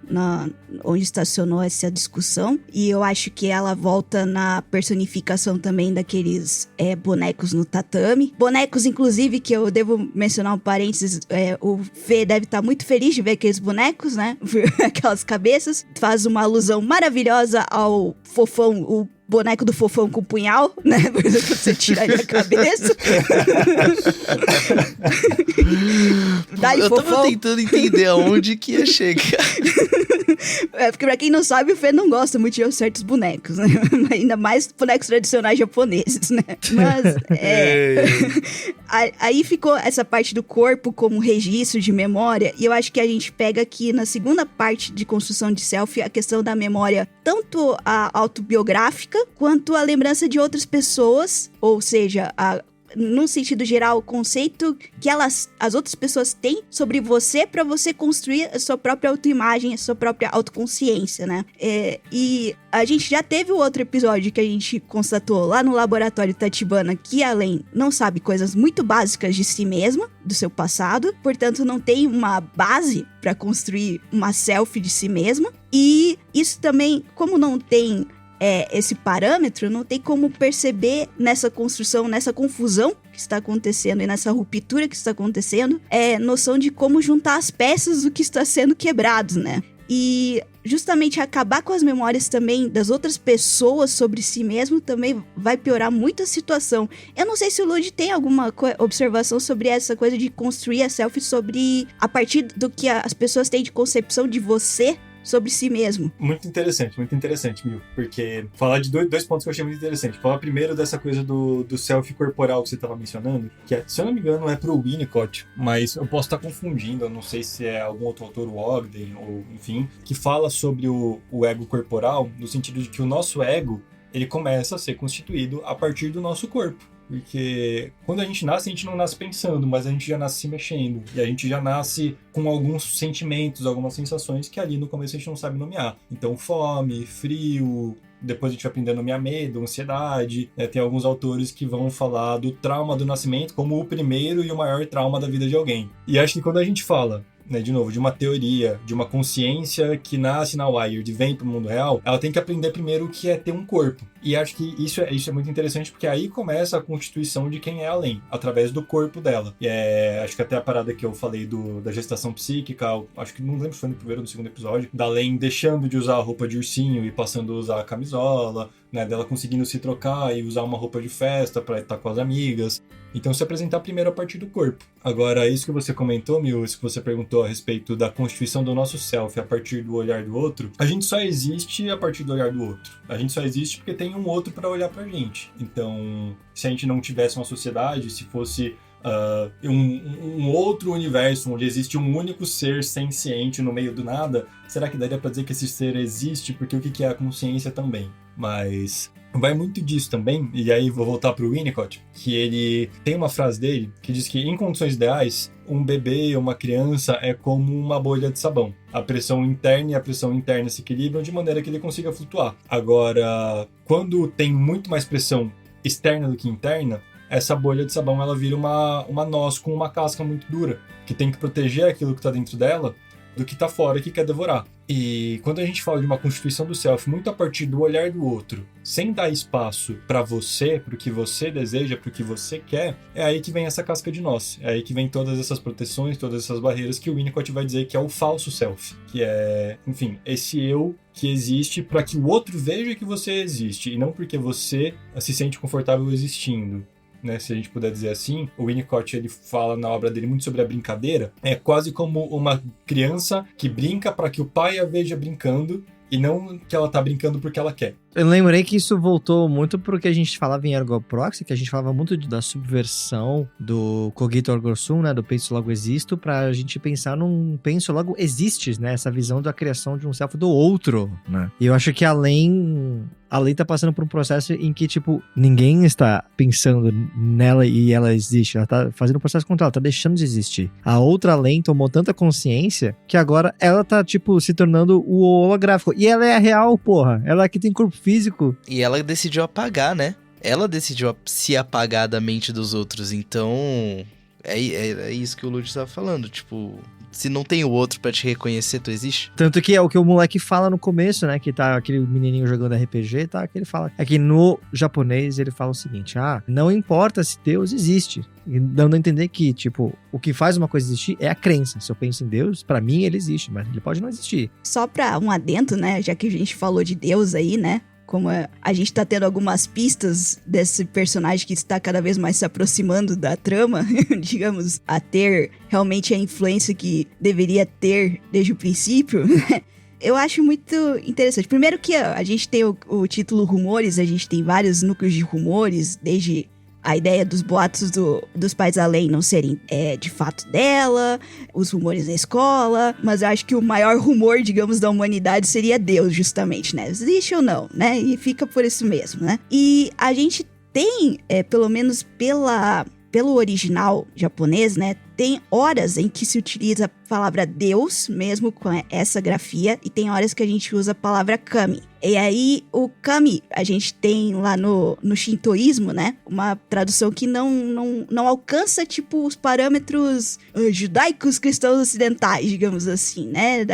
onde estacionou essa discussão, e eu acho que ela volta na personificação também daqueles bonecos no tatame. Bonecos, inclusive, que eu devo mencionar um parênteses, o Fê deve estar muito feliz de ver aqueles bonecos, né? Aquelas cabeças. Faz uma alusão maravilhosa ao Fofão, o boneco do Fofão com punhal, né? Quando você tira aí a cabeça. Daí, eu Fofão. Tava tentando entender aonde que ia chegar. Porque pra quem não sabe, o Fê não gosta muito de certos bonecos, né? Ainda mais bonecos tradicionais japoneses, né? Mas, aí ficou essa parte do corpo como registro de memória, e eu acho que a gente pega aqui na segunda parte de construção de self a questão da memória, tanto a autobiográfica, quanto a lembrança de outras pessoas, ou seja, num sentido geral, o conceito que as outras pessoas têm sobre você para você construir a sua própria autoimagem, a sua própria autoconsciência, né? E a gente já teve o outro episódio que a gente constatou lá no laboratório Tachibana que a Len não sabe coisas muito básicas de si mesma, do seu passado, portanto não tem uma base para construir uma selfie de si mesma. E isso também, como não tem esse parâmetro, não tem como perceber nessa construção, nessa confusão que está acontecendo e nessa ruptura que está acontecendo, noção de como juntar as peças do que está sendo quebrado, né? E justamente acabar com as memórias também das outras pessoas sobre si mesmo também vai piorar muito a situação. Eu não sei se o Lud tem alguma observação sobre essa coisa de construir a selfie a partir do que as pessoas têm de concepção de você sobre si mesmo. Muito interessante, Mil. Porque falar de dois pontos que eu achei muito interessante. Falar primeiro dessa coisa do self corporal que você estava mencionando, que se eu não me engano é pro Winnicott, mas eu posso estar confundindo, eu não sei se é algum outro autor, o Ogden, ou enfim, que fala sobre o ego corporal, no sentido de que o nosso ego, ele começa a ser constituído a partir do nosso corpo. Porque quando a gente não nasce pensando, mas a gente já nasce se mexendo. E a gente já nasce com alguns sentimentos, algumas sensações que ali no começo a gente não sabe nomear. Então, fome, frio, depois a gente vai aprender a nomear medo, ansiedade. Tem alguns autores que vão falar do trauma do nascimento como o primeiro e o maior trauma da vida de alguém. E acho que quando a gente fala né, de novo, de uma teoria, de uma consciência que nasce na Wired e vem pro mundo real, ela tem que aprender primeiro o que é ter um corpo. E acho que isso é muito interessante, porque aí começa a constituição de quem é a Len, através do corpo dela. E acho que até a parada que eu falei da gestação psíquica, acho que não lembro se foi no primeiro ou no segundo episódio, da Len deixando de usar a roupa de ursinho e passando a usar a camisola, né, dela conseguindo se trocar e usar uma roupa de festa para estar com as amigas. Então, se apresentar primeiro a partir do corpo. Agora, isso que você comentou, Mil, isso que você perguntou a respeito da constituição do nosso self a partir do olhar do outro, a gente só existe a partir do olhar do outro. A gente só existe porque tem um outro para olhar pra gente. Então, se a gente não tivesse uma sociedade, se fosse um outro universo onde existe um único ser senciente no meio do nada, será que daria pra dizer que esse ser existe? Porque o que é a consciência também? Mas vai muito disso também, e aí vou voltar pro Winnicott, que ele tem uma frase dele que diz que em condições ideais, um bebê ou uma criança é como uma bolha de sabão. A pressão interna e a pressão interna se equilibram de maneira que ele consiga flutuar. Agora, quando tem muito mais pressão externa do que interna, essa bolha de sabão ela vira uma noz com uma casca muito dura, que tem que proteger aquilo que está dentro dela do que está fora e que quer devorar. E quando a gente fala de uma constituição do self muito a partir do olhar do outro, sem dar espaço para você, para o que você deseja, para o que você quer, é aí que vem essa casca de nós. É aí que vem todas essas proteções, todas essas barreiras que o Winnicott vai dizer que é o falso self, que é, enfim, esse eu que existe para que o outro veja que você existe e não porque você se sente confortável existindo. Né, se a gente puder dizer assim, o Winnicott ele fala na obra dele muito sobre a brincadeira. É quase como uma criança que brinca para que o pai a veja brincando e não que ela tá brincando porque ela quer. Eu lembrei que isso voltou muito pro que a gente falava em Ergo Proxy, que a gente falava muito da subversão do cogito ergo sum, né, do penso logo existo, pra gente pensar num penso logo existes, né, essa visão da criação de um self do outro, né. E eu acho que a Len tá passando por um processo em que, tipo, ninguém está pensando nela e ela existe. Ela tá fazendo um processo contra ela, tá deixando de existir. A outra Len tomou tanta consciência que agora ela tá, tipo, se tornando o holográfico. E ela é a real, porra. Ela é que tem corpo físico. E ela decidiu apagar, né? Ela decidiu se apagar da mente dos outros. Então, é isso que o Lud estava falando. Tipo, se não tem o outro pra te reconhecer, tu existe? Tanto que é o que o moleque fala no começo, né? Que tá aquele menininho jogando RPG, tá? Que ele fala... É que no japonês ele fala o seguinte: não importa se Deus existe. Dando a entender que, tipo, o que faz uma coisa existir é a crença. Se eu penso em Deus, pra mim ele existe, mas ele pode não existir. Só pra um adendo, né? Já que a gente falou de Deus aí, né? Como a gente tá tendo algumas pistas desse personagem que está cada vez mais se aproximando da trama, digamos, a ter realmente a influência que deveria ter desde o princípio, né? Eu acho muito interessante. Primeiro que a gente tem o título Rumores, a gente tem vários núcleos de rumores, desde a ideia dos boatos dos pais da Len não serem de fato dela, os rumores na escola, mas eu acho que o maior rumor, digamos, da humanidade seria Deus, justamente, né? Existe ou não, né? E fica por isso mesmo, né? E a gente tem, pelo menos pelo original japonês, né? Tem horas em que se utiliza a palavra Deus, mesmo com essa grafia, e tem horas que a gente usa a palavra Kami. E aí, o Kami, a gente tem lá no shintoísmo, né? Uma tradução que não alcança, tipo, os parâmetros judaicos cristãos ocidentais, digamos assim, né?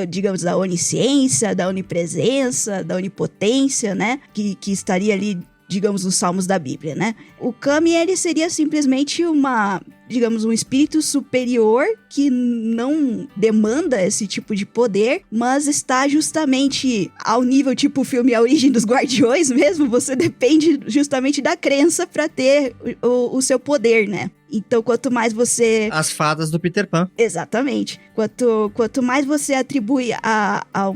Digamos, da onisciência, da onipresença, da onipotência, né? Que estaria ali, digamos, nos salmos da Bíblia, né? O Kami, ele seria simplesmente um espírito superior que não demanda esse tipo de poder, mas está justamente ao nível tipo o filme A Origem dos Guardiões mesmo, você depende justamente da crença para ter o seu poder, né? Então, quanto mais você... As fadas do Peter Pan. Exatamente. Quanto mais você atribui a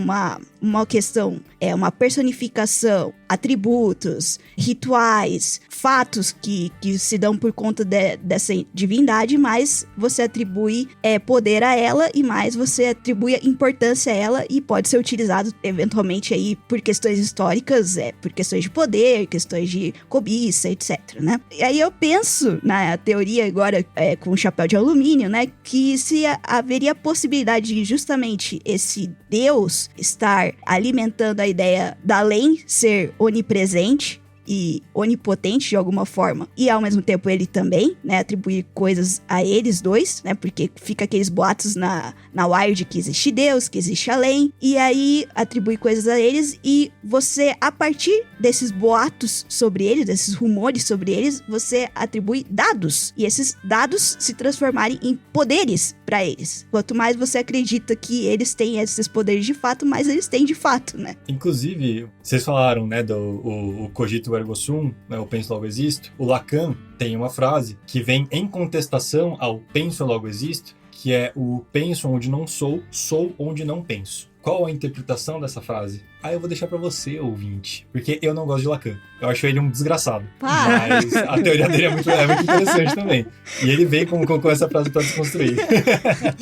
uma questão, uma personificação, atributos, rituais, fatos que se dão por conta dessa divindade, mais você atribui poder a ela e mais você atribui importância a ela e pode ser utilizado eventualmente aí por questões históricas, por questões de poder, questões de cobiça, etc, né? E aí eu penso na teoria agora com o chapéu de alumínio, né, que se haveria possibilidade de justamente esse Deus estar alimentando a ideia da Len ser onipresente e onipotente de alguma forma, e ao mesmo tempo ele também, né, atribuir coisas a eles dois, né, porque fica aqueles boatos na Wired que existe Deus, que existe além, e aí atribui coisas a eles, e você, a partir desses boatos sobre eles, desses rumores sobre eles, você atribui dados, e esses dados se transformarem em poderes pra eles. Quanto mais você acredita que eles têm esses poderes de fato, mais eles têm de fato, né? Inclusive, vocês falaram, né, do o cogito ergo sum, né, o penso logo existo. O Lacan tem uma frase que vem em contestação ao penso logo existo, que é o penso onde não sou, sou onde não penso. Qual a interpretação dessa frase? Eu vou deixar pra você, ouvinte, porque eu não gosto de Lacan. Eu acho ele um desgraçado. Mas a teoria dele é muito interessante também. E ele vem com essa frase pra desconstruir.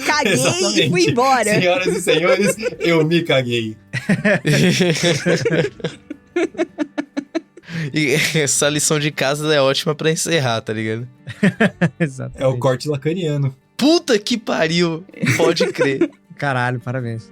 Caguei e fui embora. Senhoras e senhores, eu me caguei. E essa lição de casa é ótima pra encerrar, tá ligado? Exatamente. É o corte lacaniano. Puta que pariu! Pode crer. Caralho, parabéns.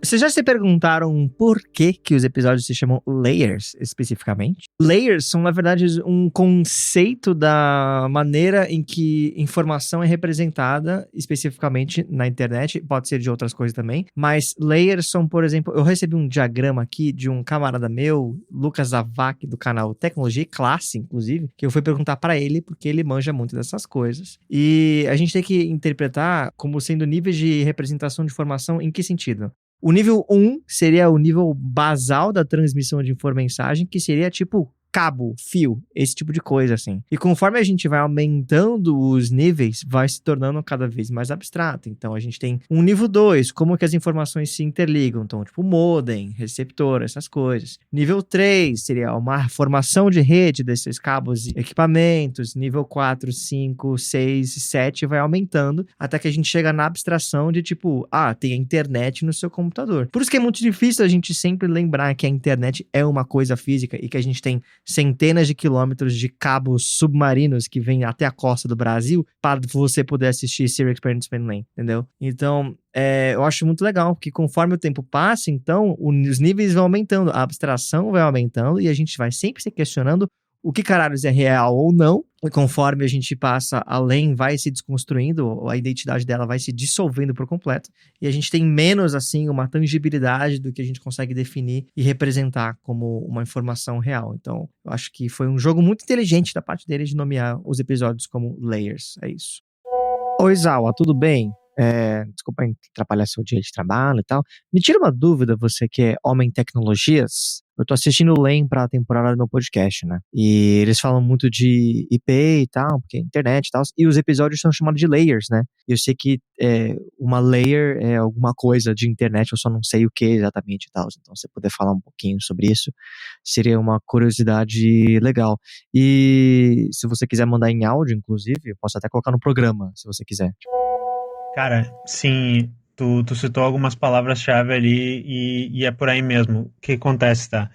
Vocês já se perguntaram por que os episódios se chamam Layers, especificamente? Layers são, na verdade, um conceito da maneira em que informação é representada, especificamente na internet, pode ser de outras coisas também, mas layers são, por exemplo, eu recebi um diagrama aqui de um camarada meu, Lucas Zavak, do canal Tecnologia e Classe, inclusive, que eu fui perguntar pra ele, porque ele manja muito dessas coisas. E a gente tem que interpretar como sendo níveis de representação de informação em que sentido? O nível 1 seria o nível basal da transmissão de mensagem, que seria tipo cabo, fio, esse tipo de coisa, assim. E conforme a gente vai aumentando os níveis, vai se tornando cada vez mais abstrato. Então, a gente tem um nível 2, como que as informações se interligam. Então, tipo, modem, receptor, essas coisas. Nível 3 seria uma formação de rede desses cabos e equipamentos. Nível 4, 5, 6 e 7 vai aumentando, até que a gente chega na abstração de, tipo, tem a internet no seu computador. Por isso que é muito difícil a gente sempre lembrar que a internet é uma coisa física e que a gente tem centenas de quilômetros de cabos submarinos que vêm até a costa do Brasil para você poder assistir Serial Experiment Lane, entendeu? Então, eu acho muito legal, porque conforme o tempo passa, então, os níveis vão aumentando, a abstração vai aumentando e a gente vai sempre se questionando o que caralhos é real ou não. E conforme a gente passa além, vai se desconstruindo, a identidade dela vai se dissolvendo por completo. E a gente tem menos, assim, uma tangibilidade do que a gente consegue definir e representar como uma informação real. Então, eu acho que foi um jogo muito inteligente da parte dele de nomear os episódios como Layers. É isso. Oi, Zawa, tudo bem? Desculpa atrapalhar seu dia de trabalho e tal. Me tira uma dúvida, você que é homem em tecnologias. Eu tô assistindo o LEM pra temporada do meu podcast, né? E eles falam muito de IP e tal, porque é internet e tal. E os episódios são chamados de layers, né? E eu sei que uma layer é alguma coisa de internet, eu só não sei o que exatamente e tal. Então, se você puder falar um pouquinho sobre isso, seria uma curiosidade legal. E se você quiser mandar em áudio, inclusive, eu posso até colocar no programa, se você quiser. Cara, sim, tu citou algumas palavras-chave ali e é por aí mesmo. O que acontece, tá?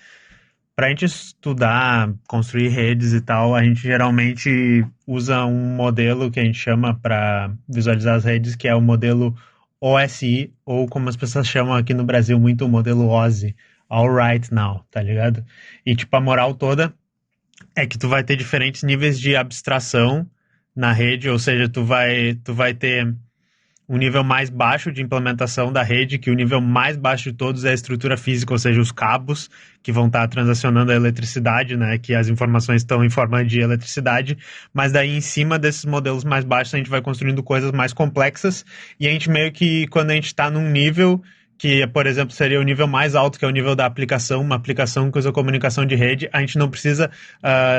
Pra gente estudar, construir redes e tal, a gente geralmente usa um modelo que a gente chama para visualizar as redes, que é o modelo OSI, ou como as pessoas chamam aqui no Brasil muito, o modelo OSI, All Right Now, tá ligado? E tipo, a moral toda é que tu vai ter diferentes níveis de abstração na rede, ou seja, tu vai ter um nível mais baixo de implementação da rede, que o nível mais baixo de todos é a estrutura física, ou seja, os cabos que vão estar transacionando a eletricidade, né, que as informações estão em forma de eletricidade, mas daí em cima desses modelos mais baixos a gente vai construindo coisas mais complexas, e a gente meio que, quando a gente está num nível que, por exemplo, seria o nível mais alto, que é o nível da aplicação, uma aplicação que usa comunicação de rede, a gente não precisa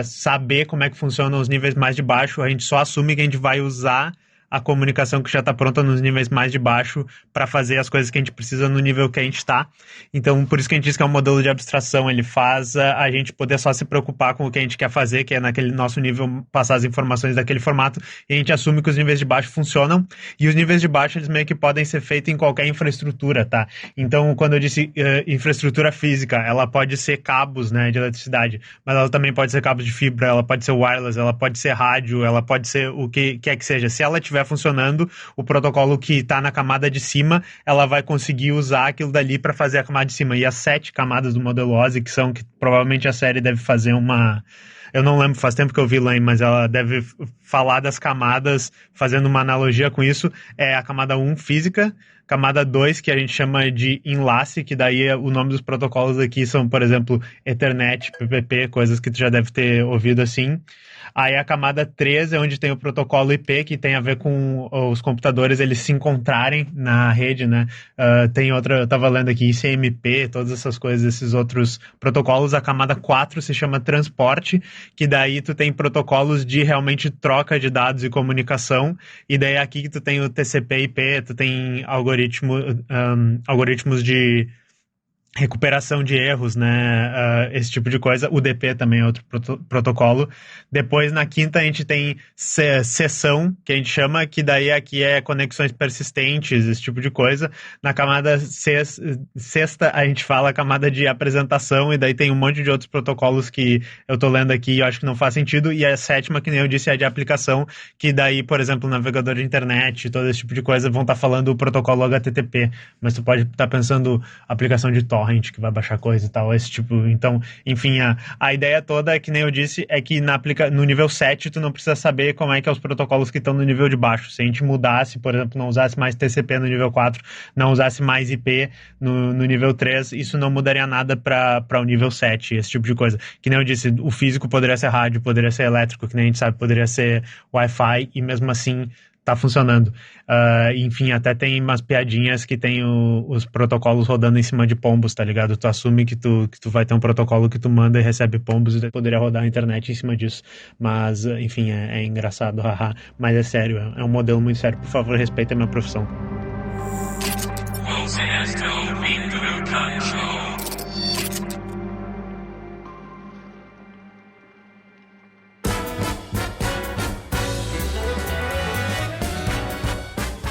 saber como é que funcionam os níveis mais de baixo, a gente só assume que a gente vai usar a comunicação que já está pronta nos níveis mais de baixo para fazer as coisas que a gente precisa no nível que a gente está. Então, por isso que a gente diz que é um modelo de abstração. Ele faz a gente poder só se preocupar com o que a gente quer fazer, que é naquele nosso nível passar as informações daquele formato, e a gente assume que os níveis de baixo funcionam, e os níveis de baixo eles meio que podem ser feitos em qualquer infraestrutura, tá? Então, quando eu disse infraestrutura física, ela pode ser cabos, né, de eletricidade, mas ela também pode ser cabos de fibra, ela pode ser wireless, ela pode ser rádio, ela pode ser o que quer que seja. Se ela tiver estiver funcionando, o protocolo que tá na camada de cima, ela vai conseguir usar aquilo dali para fazer a camada de cima. E as 7 camadas do modelo OSI, que provavelmente a série deve fazer uma... Eu não lembro, faz tempo que eu vi Lane, mas ela deve falar das camadas, fazendo uma analogia com isso. É a camada 1, física. Camada 2, que a gente chama de enlace, que daí o nome dos protocolos aqui são, por exemplo, Ethernet, PPP, coisas que tu já deve ter ouvido assim. Aí a camada 3 é onde tem o protocolo IP, que tem a ver com os computadores eles se encontrarem na rede, né? Tem outra, eu tava lendo aqui, ICMP, todas essas coisas, esses outros protocolos. A camada 4 se chama transporte, que daí tu tem protocolos de realmente troca de dados e comunicação, e daí aqui que tu tem o TCP/IP, tu tem algoritmos de recuperação de erros, né, esse tipo de coisa. O UDP também é outro protocolo. Depois, na quinta, a gente tem sessão, que a gente chama, que daí aqui é conexões persistentes, esse tipo de coisa. Na camada sexta, a gente fala a camada de apresentação, e daí tem um monte de outros protocolos que eu tô lendo aqui e eu acho que não faz sentido. E a sétima, que nem eu disse, é a de aplicação, que daí, por exemplo, o navegador de internet, todo esse tipo de coisa, vão estar falando o protocolo HTTP, mas tu pode estar pensando aplicação de torrent, que vai baixar coisa e tal, esse tipo. Então, enfim, a ideia toda, que nem eu disse, é que no nível 7 tu não precisa saber como é que é os protocolos que estão no nível de baixo. Se a gente mudasse, por exemplo, não usasse mais TCP no nível 4, não usasse mais IP no nível 3, isso não mudaria nada para o nível 7, esse tipo de coisa. Que nem eu disse, o físico poderia ser rádio, poderia ser elétrico, que nem a gente sabe, poderia ser Wi-Fi, e mesmo assim tá funcionando. Enfim, até tem umas piadinhas que tem os protocolos rodando em cima de pombos, tá ligado? Tu assume que tu vai ter um protocolo que tu manda e recebe pombos, e daí poderia rodar a internet em cima disso. Mas, enfim, é engraçado, haha. Mas é sério, é um modelo muito sério. Por favor, respeita a minha profissão.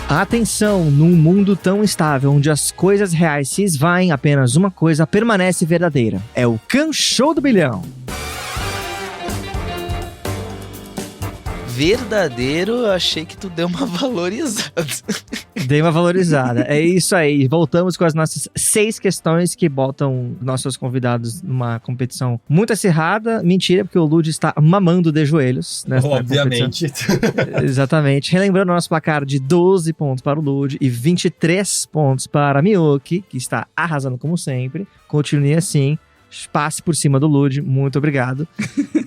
Atenção, num mundo tão instável, onde as coisas reais se esvaem, apenas uma coisa permanece verdadeira. É o Kanshou do Bilhão. Verdadeiro, eu achei que tu deu uma valorizada. Dei uma valorizada. É isso aí. Voltamos com as nossas 6 questões que botam nossos convidados numa competição muito acirrada. Mentira, porque o Lud está mamando de joelhos nessa Obviamente. Exatamente. Relembrando o nosso placar de 12 pontos para o Lud e 23 pontos para a Miyuki, que está arrasando como sempre. Continue assim. Passe por cima do Lud. Muito obrigado.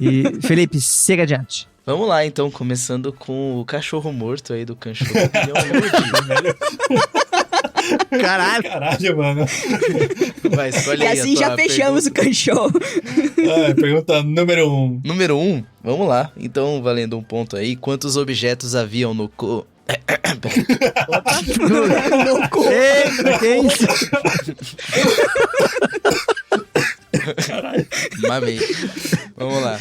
E Felipe, siga adiante. Vamos lá, então, começando com o cachorro morto aí do Kanshou do Bilhão. Caralho, mano. Vai, escolhe E aí assim a já tua fechamos pergunta. o Kanshou. Pergunta número 1. Número 1, vamos lá. Então, valendo um ponto aí, quantos objetos haviam no Eita, que isso? Caralho. Mamei. Vamos lá.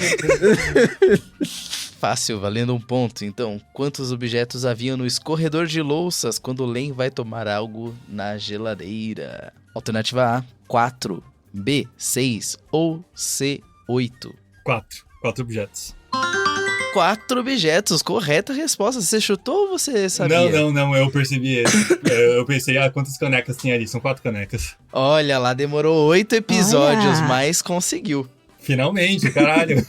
Fácil, valendo um ponto. Então, quantos objetos haviam no escorredor de louças quando Len vai tomar algo na geladeira? Alternativa A, 4. B, 6. Ou C, 8. 4 objetos. 4 objetos, correta resposta. Você chutou ou você sabia? Não, eu percebi esse. Eu pensei, quantas canecas tem ali? São 4 canecas. Olha lá, demorou 8 episódios, Olha. mas conseguiu. Finalmente, caralho.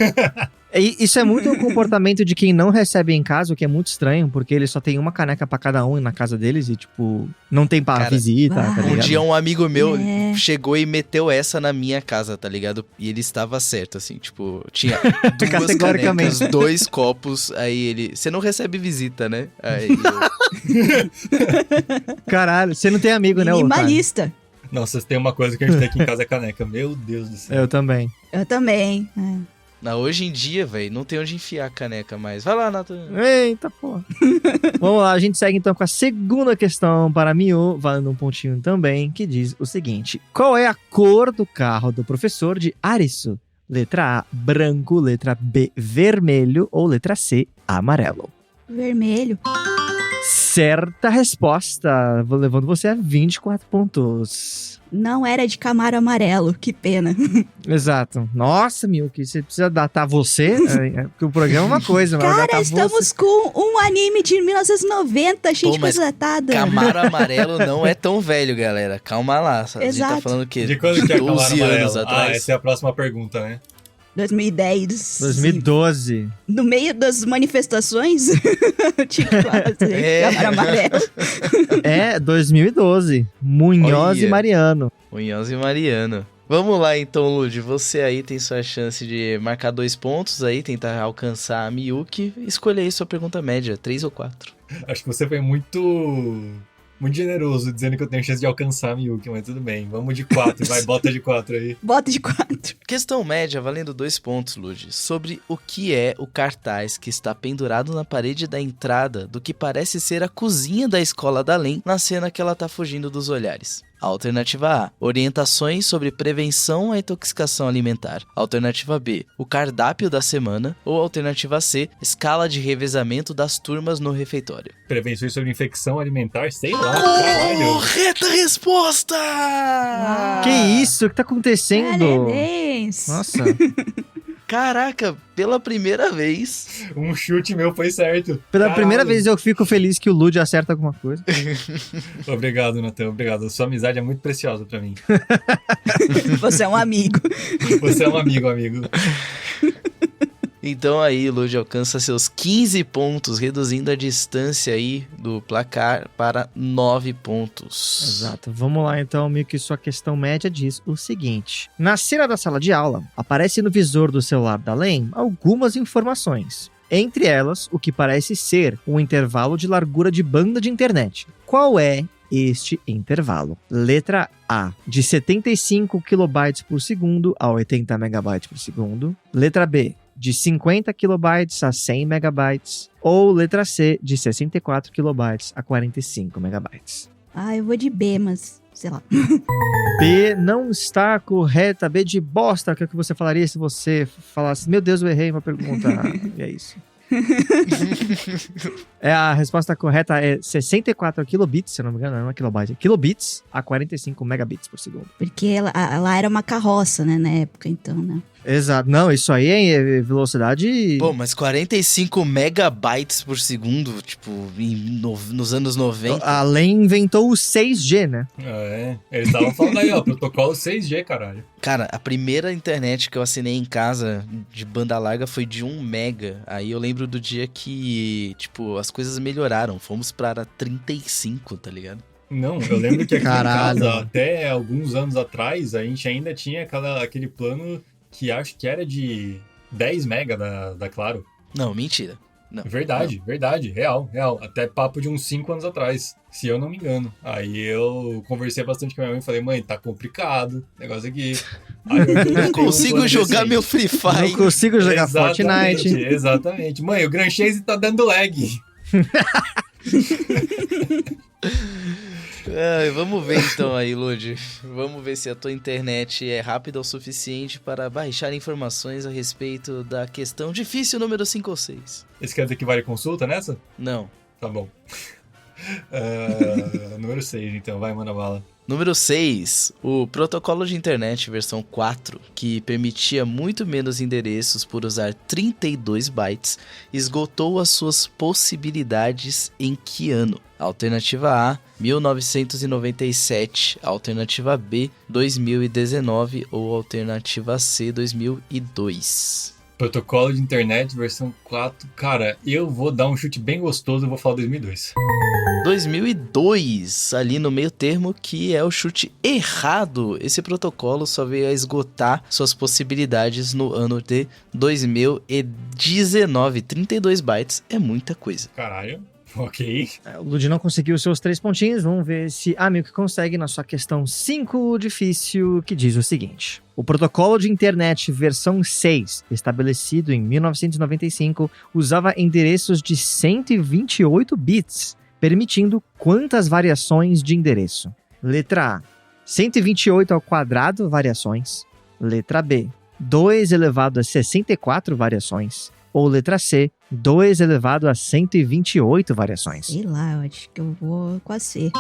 Isso é muito o comportamento de quem não recebe em casa, o que é muito estranho, porque eles só tem uma caneca pra cada um na casa deles e, tipo, não tem pra Cara, visita, tá Um ligado? dia um amigo meu É. chegou e meteu essa na minha casa, tá ligado? E ele estava certo, assim, tipo, tinha 2 Categoricamente. canecas, 2 copos, aí ele... Você não recebe visita, né? Aí eu... Caralho, você não tem amigo, né, ô, cara? Minimalista. Nossa, tem uma coisa que a gente tem aqui em casa é caneca. Meu Deus do céu. Eu também. Eu também. Não, hoje em dia, velho, não tem onde enfiar a caneca mais. Vai lá, Nathan. Eita, porra. Vamos lá, a gente segue então com a segunda questão para Miu, valendo um pontinho também, que diz o seguinte. Qual é a cor do carro do professor de Arisu? Letra A, branco. Letra B, vermelho. Ou letra C, amarelo? Vermelho. Certa resposta, levando você a 24 pontos. Não era de Camaro Amarelo, que pena. Exato. Nossa, Milk, você precisa datar você? Porque o programa é uma coisa, mas Cara, datar estamos você... com um anime de 1990, cheio Pô, de mas coisa datada. Camaro Amarelo não é tão velho, galera. Calma lá. A gente tá Exato. falando o quê? De quando que é Camaro 12 anos Amarelo? atrás. Essa é a próxima pergunta, né? 2010. 2012. No meio das manifestações, tipo, Camaro Amarelo. É, 2012. Munhoz Olha. e Mariano. Munhoz e Mariano. Vamos lá então, Lud. Você aí tem sua chance de marcar 2 pontos aí, tentar alcançar a Miyuki. Escolha aí sua pergunta média, 3 ou 4. Acho que você foi muito generoso dizendo que eu tenho chance de alcançar a Miyuki, mas tudo bem. Vamos de 4, vai, bota de 4 aí. Bota de 4. Questão média valendo 2 pontos, Lud. Sobre o que é o cartaz que está pendurado na parede da entrada do que parece ser a cozinha da escola da Len na cena que ela tá fugindo dos olhares. Alternativa A, orientações sobre prevenção à intoxicação alimentar. Alternativa B, o cardápio da semana. Ou alternativa C, escala de revezamento das turmas no refeitório. Prevenções sobre infecção alimentar, sei lá, caralho. Correta resposta! Que isso? O que tá acontecendo? Parabéns. Nossa. Caraca, pela primeira vez. Um chute meu foi certo. Pela Caralho. primeira vez eu fico feliz que o Lud acerta alguma coisa. Obrigado, Natan, obrigado. Sua amizade é muito preciosa pra mim. Você é um amigo. Você é um amigo. Então aí, Lud alcança seus 15 pontos, reduzindo a distância aí do placar para 9 pontos. Exato. Vamos lá então, meio que sua questão média diz o seguinte. Na cena da sala de aula, aparece no visor do celular da Len algumas informações. Entre elas, o que parece ser um intervalo de largura de banda de internet. Qual é este intervalo? Letra A, de 75 KB por segundo a 80 MB por segundo. Letra B, de 50 KB a 100 MB. Ou letra C, de 64 KB a 45 MB. Ah, eu vou de B, mas sei lá. B não está correta. B de bosta. O que é que você falaria se você falasse, meu Deus, eu errei uma pergunta? E é isso. A resposta correta é 64 kilobits, se eu não me engano, não é kilobyte, é kilobits a 45 megabits por segundo. Porque ela era uma carroça, né, na época, então, né? Exato. Não, isso aí é velocidade... Pô, mas 45 megabytes por segundo, tipo, nos anos 90. A Len inventou o 6G, né? Eles estavam falando aí, ó, protocolo 6G, caralho. Cara, a primeira internet que eu assinei em casa de banda larga foi de 1 mega. Aí eu lembro do dia que, tipo, as coisas melhoraram. Fomos para 35, tá ligado? Não, eu lembro que aqui Caralho. em casa, até alguns anos atrás, a gente ainda tinha aquele plano que acho que era de 10 mega da Claro. Não, mentira. Não. Verdade, real. Até papo de uns 5 anos atrás, se eu não me engano. Aí eu conversei bastante com a minha mãe e falei, mãe, tá complicado o negócio aqui. Aí eu Não consigo jogar meu Free Não Fire. consigo jogar Fortnite. Exatamente. Mãe, o Grand Chase tá dando lag. Vamos ver então aí, Lud. Vamos ver se a tua internet é rápida o suficiente para baixar informações a respeito da questão difícil número 5 ou 6. Esse quer dizer que vale consulta nessa? Não. Tá bom. Número 6, então. Vai, manda bala. Número 6, o protocolo de internet versão 4, que permitia muito menos endereços por usar 32 bytes, esgotou as suas possibilidades em que ano? Alternativa A, 1997, alternativa B, 2019 ou alternativa C, 2002. Protocolo de internet, versão 4. Cara, eu vou dar um chute bem gostoso, eu vou falar 2002. 2002, ali no meio termo, que é o chute errado. Esse protocolo só veio a esgotar suas possibilidades no ano de 2019. 32 bytes é muita coisa. Caralho. Ok. O Lud não conseguiu os seus 3 pontinhos. Vamos ver se a Milk consegue na sua questão 5 difícil, que diz o seguinte. O protocolo de internet versão 6, estabelecido em 1995, usava endereços de 128 bits, permitindo quantas variações de endereço? Letra A, 128 ao quadrado variações. Letra B, 2 elevado a 64 variações. ou letra C, 2 elevado a 128 variações? Sei lá, eu acho que eu vou com a C.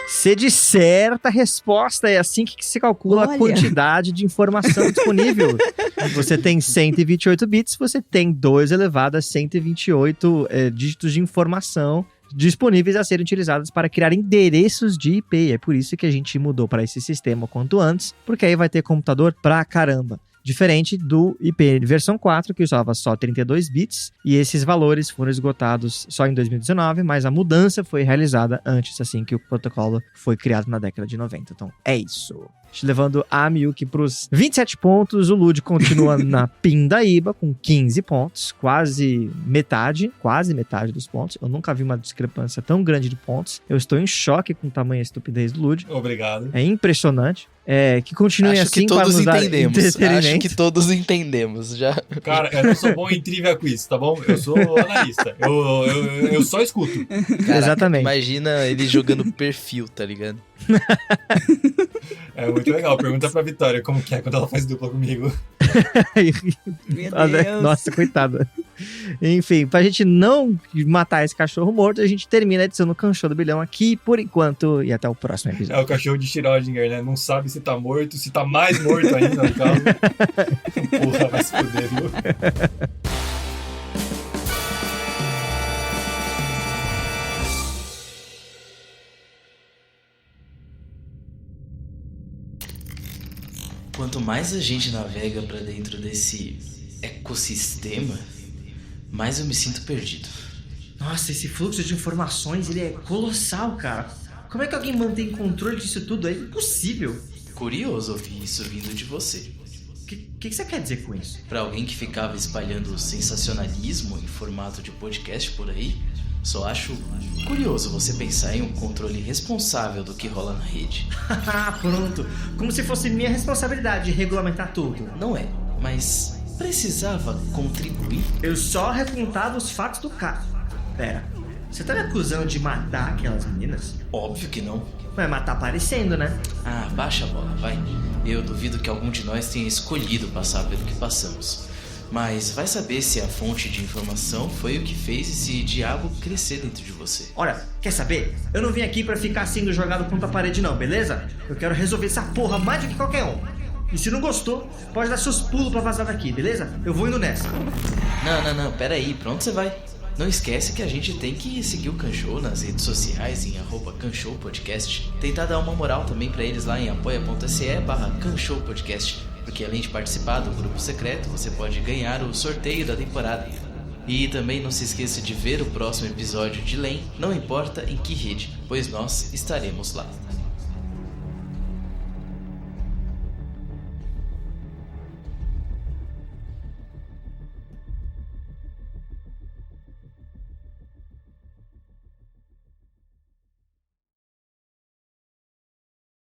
C de certa resposta, é assim que se calcula a Olha. quantidade de informação disponível. Você tem 128 bits, você tem 2 elevado a 128 dígitos de informação disponíveis a serem utilizados para criar endereços de IP. É por isso que a gente mudou para esse sistema o quanto antes, porque aí vai ter computador pra caramba. Diferente do IP versão 4, que usava só 32 bits, e esses valores foram esgotados só em 2019, mas a mudança foi realizada antes, assim que o protocolo foi criado na década de 90. Então, é isso. Levando a Miyuki para os 27 pontos, o Lud continua na pindaíba com 15 pontos, quase metade dos pontos. Eu nunca vi uma discrepância tão grande de pontos. Eu estou em choque com o tamanho e estupidez do Lud. Obrigado. É impressionante. Que continue Acho assim que todos para nos dar entendemos. entretenimento. Acho que todos entendemos. Já. Cara, eu não sou bom em trivia quiz, tá bom? Eu sou analista. Eu só escuto. Caraca, Exatamente. Imagina ele jogando perfil, tá ligado? É muito legal. Pergunta pra Vitória como que é quando ela faz dupla comigo. Meu Olha, Deus. nossa, coitada. Enfim, pra gente não matar esse cachorro morto, a gente termina a edição do Kanshou do Bilhão aqui por enquanto e até o próximo episódio. É o cachorro de Schrödinger, né? Não sabe se tá morto, se tá mais morto ainda, no caso. Porra, vai se fuder, viu? Quanto mais a gente navega pra dentro desse ecossistema, mais eu me sinto perdido. Nossa, esse fluxo de informações, ele é colossal, cara. Como é que alguém mantém controle disso tudo? É impossível. Curioso ouvir isso vindo de você. O que você quer dizer com isso? Pra alguém que ficava espalhando sensacionalismo em formato de podcast por aí, só acho curioso você pensar em um controle responsável do que rola na rede. Pronto. Como se fosse minha responsabilidade regulamentar tudo. Não é, mas precisava contribuir? Eu só recontava os fatos do caso. Pera, você tá me acusando de matar aquelas meninas? Óbvio que não. Mas tá aparecendo, né? Ah, baixa a bola, vai. Eu duvido que algum de nós tenha escolhido passar pelo que passamos. Mas vai saber se a fonte de informação foi o que fez esse diabo crescer dentro de você. Olha, quer saber? Eu não vim aqui pra ficar sendo jogado contra a parede não, beleza? Eu quero resolver essa porra mais do que qualquer um. E se não gostou, pode dar seus pulos pra vazar daqui, beleza? Eu vou indo nessa. Não, pera aí, pra onde você vai? Não esquece que a gente tem que seguir o Kanshou nas redes sociais em @KanshouPodcast. Tentar dar uma moral também pra eles lá em apoia.se/KanshouPodcast, porque além de participar do grupo secreto, você pode ganhar o sorteio da temporada. E também não se esqueça de ver o próximo episódio de LEM, não importa em que rede, pois nós estaremos lá.